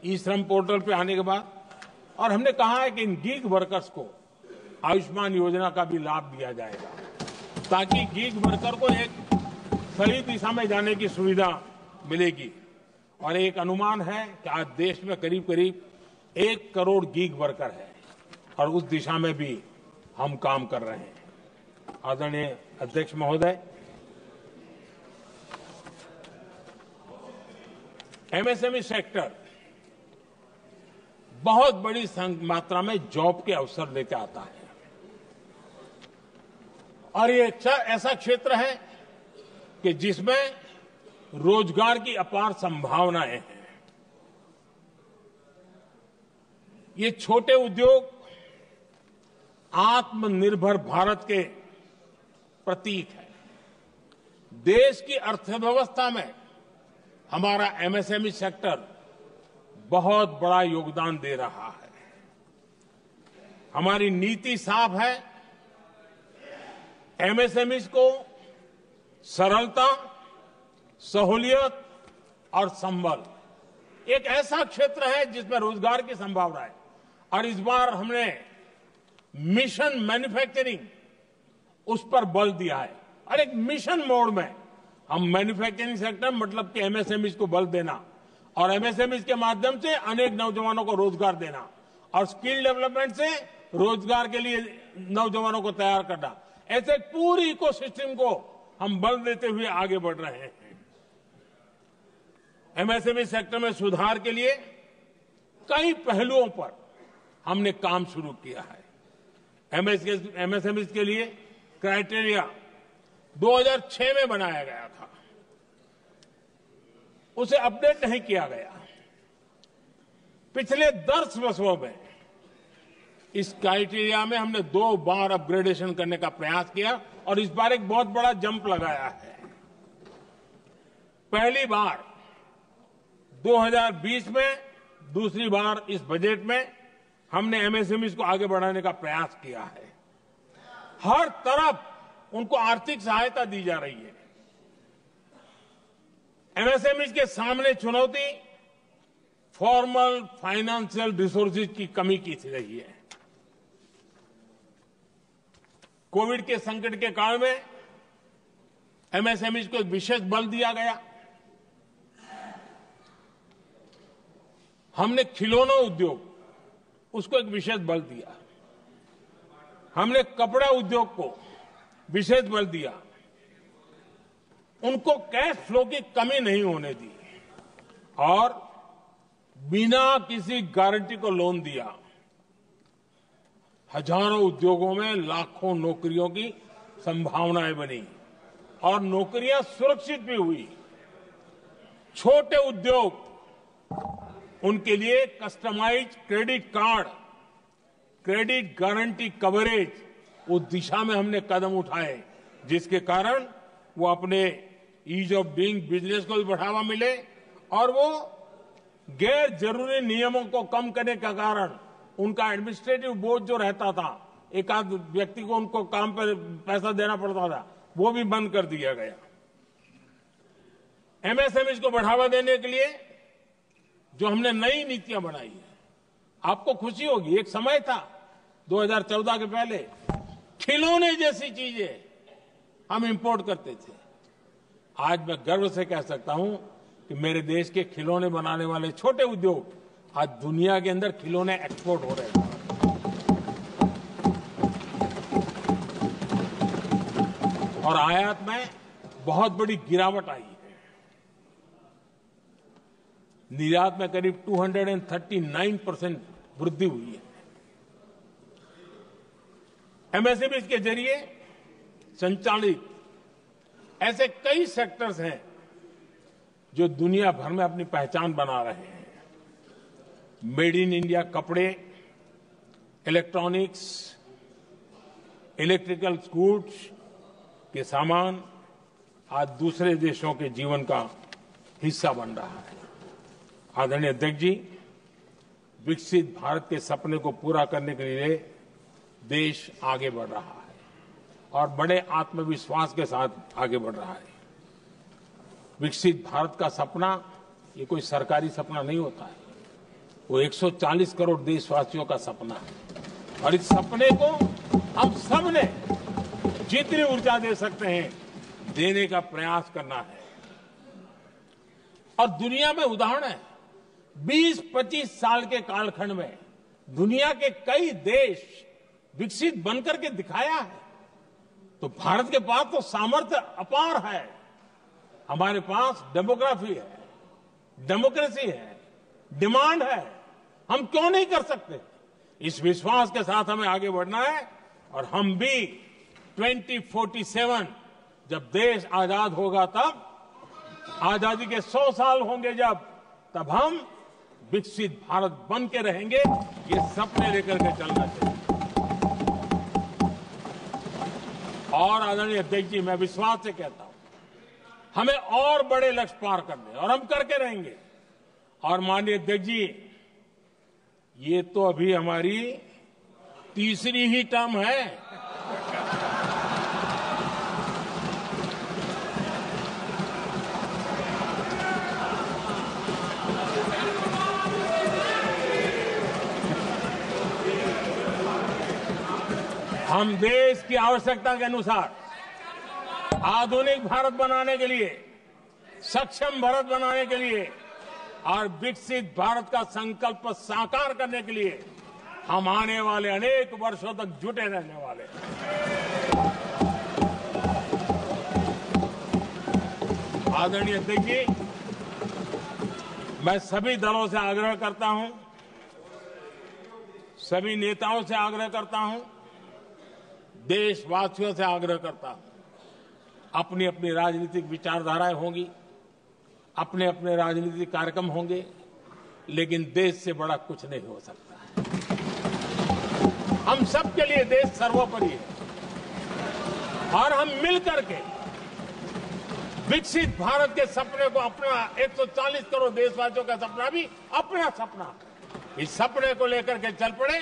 ई श्रम पोर्टल पे आने के बाद। और हमने कहा है कि इन गिग वर्कर्स को आयुष्मान योजना का भी लाभ दिया जाएगा ताकि गिग वर्कर को एक सही दिशा में जाने की सुविधा मिलेगी। और एक अनुमान है कि आज देश में करीब करीब 1 करोड़ गिग वर्कर है और उस दिशा में भी हम काम कर रहे हैं। आदरणीय अध्यक्ष महोदय, एमएसएमई सेक्टर बहुत बड़ी मात्रा में जॉब के अवसर लेकर आता है और ये ऐसा क्षेत्र है कि जिसमें रोजगार की अपार संभावनाएं हैं। ये छोटे उद्योग आत्मनिर्भर भारत के प्रतीक है। देश की अर्थव्यवस्था में हमारा एमएसएमई सेक्टर बहुत बड़ा योगदान दे रहा है। हमारी नीति साफ है, एमएसएमई को सरलता, सहूलियत और संबल, एक ऐसा क्षेत्र है जिसमें रोजगार की संभावना है। और इस बार हमने मिशन मैन्युफैक्चरिंग उस पर बल दिया है और एक मिशन मोड में हम मैन्युफैक्चरिंग सेक्टर मतलब कि एमएसएमई को बल देना और एमएसएमई के माध्यम से अनेक नौजवानों को रोजगार देना और स्किल डेवलपमेंट से रोजगार के लिए नौजवानों को तैयार करना, ऐसे पूरी इकोसिस्टम को हम बल देते हुए आगे बढ़ रहे हैं। एमएसएमई सेक्टर में सुधार के लिए कई पहलुओं पर हमने काम शुरू किया है। एमएसएमई के लिए क्राइटेरिया 2006 में बनाया गया था, उसे अपडेट नहीं किया गया। पिछले 10 वर्षों में इस क्राइटेरिया में हमने 2 बार अपग्रेडेशन करने का प्रयास किया और इस बार एक बहुत बड़ा जंप लगाया है। पहली बार 2020 में, दूसरी बार इस बजट में हमने एमएसएमई को आगे बढ़ाने का प्रयास किया है। हर तरफ उनको आर्थिक सहायता दी जा रही है। एमएसएमई के सामने चुनौती फॉर्मल फाइनेंशियल रिसोर्सेज की कमी की रही है। कोविड के संकट के काल में एमएसएमई को विशेष बल दिया गया। हमने खिलौना उद्योग उसको एक विशेष बल दिया। हमने कपड़ा उद्योग को विशेष बल दिया, उनको कैश फ्लो की कमी नहीं होने दी और बिना किसी गारंटी को लोन दिया। हजारों उद्योगों में लाखों नौकरियों की संभावनाएं बनी और नौकरियां सुरक्षित भी हुई। छोटे उद्योग, उनके लिए customized credit card, credit guarantee coverage, उस दिशा में हमने कदम उठाए जिसके कारण वो अपने ईज ऑफ डूइंग बिजनेस को भी बढ़ावा मिले और वो गैर जरूरी नियमों को कम करने का कारण उनका एडमिनिस्ट्रेटिव बोझ जो रहता था, एक आध व्यक्ति को उनको काम पर पैसा देना पड़ता था, वो भी बंद कर दिया गया। एमएसएमई को बढ़ावा देने के लिए जो हमने नई नीतियां बनाई है, आपको खुशी होगी, एक समय था 2014 के पहले खिलौने जैसी चीजें हम इंपोर्ट करते थे। आज मैं गर्व से कह सकता हूं कि मेरे देश के खिलौने बनाने वाले छोटे उद्योग आज दुनिया के अंदर खिलौने एक्सपोर्ट हो रहे हैं। और आयात में बहुत बड़ी गिरावट आई है। निर्यात में करीब 239% वृद्धि हुई है। एमएसएमई के जरिए संचालित ऐसे कई सेक्टर्स हैं जो दुनिया भर में अपनी पहचान बना रहे हैं। मेड इन इंडिया कपड़े, इलेक्ट्रॉनिक्स, इलेक्ट्रिकल गुड्स के सामान आज दूसरे देशों के जीवन का हिस्सा बन रहा है। आदरणीय अध्यक्ष जी, विकसित भारत के सपने को पूरा करने के लिए देश आगे बढ़ रहा है और बड़े आत्मविश्वास के साथ आगे बढ़ रहा है। विकसित भारत का सपना ये कोई सरकारी सपना नहीं होता है, वो 140 करोड़ देशवासियों का सपना है और इस सपने को हम सब ने जितनी ऊर्जा दे सकते हैं देने का प्रयास करना है। और दुनिया में उदाहरण है, 20-25 साल के कालखंड में दुनिया के कई देश विकसित बनकर के दिखाया है। तो भारत के पास तो सामर्थ्य अपार है। हमारे पास डेमोग्राफी है, डेमोक्रेसी है, डिमांड है, हम क्यों नहीं कर सकते? इस विश्वास के साथ हमें आगे बढ़ना है और हम भी 2047 जब देश आजाद होगा, तब आजादी के 100 साल होंगे जब, तब हम विकसित भारत बन के रहेंगे। ये सपने लेकर के चलना चाहिए। और आदरणीय अध्यक्ष जी, मैं विश्वास से कहता हूं हमें और बड़े लक्ष्य पार करने और हम करके रहेंगे। और माननीय अध्यक्ष जी, ये तो अभी हमारी तीसरी ही टर्म है। हम देश की आवश्यकता के अनुसार आधुनिक भारत बनाने के लिए, सक्षम भारत बनाने के लिए और विकसित भारत का संकल्प साकार करने के लिए हम आने वाले अनेक वर्षों तक जुटे रहने वाले हैं। आदरणीय अध्यक्ष जी, मैं सभी दलों से आग्रह करता हूं, सभी नेताओं से आग्रह करता हूं, देशवासियों से आग्रह करता हूं, अपनी अपनी राजनीतिक विचारधाराएं होंगी, अपने अपने राजनीतिक कार्यक्रम होंगे, लेकिन देश से बड़ा कुछ नहीं हो सकता है। हम सबके लिए देश सर्वोपरि है और हम मिलकर के विकसित भारत के सपने को, अपना 140 करोड़ देशवासियों का सपना भी अपना सपना, इस सपने को लेकर के चल पड़े।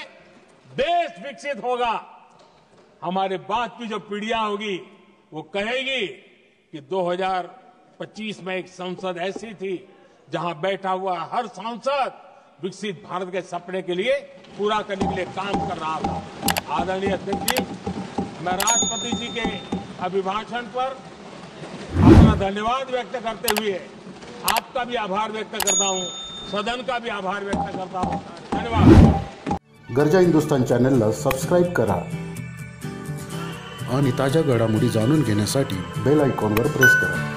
देश विकसित होगा, हमारे बाद की जो पीढ़ियां होगी वो कहेगी कि 2025 में एक संसद ऐसी थी जहां बैठा हुआ हर सांसद विकसित भारत के सपने के लिए पूरा करने के लिए काम कर रहा था। आदरणीय अध्यक्ष जी, मैं राष्ट्रपति जी के अभिभाषण पर अपना धन्यवाद व्यक्त करते हुए आपका भी आभार व्यक्त करता हूं, सदन का भी आभार व्यक्त करता हूं। धन्यवाद। गरजा हिंदुस्तान चॅनलला सबस्क्राईब करा, आणि ताज्या घडामोडी जाणून घेण्यासाठी बेल आयकॉनवर प्रेस करा.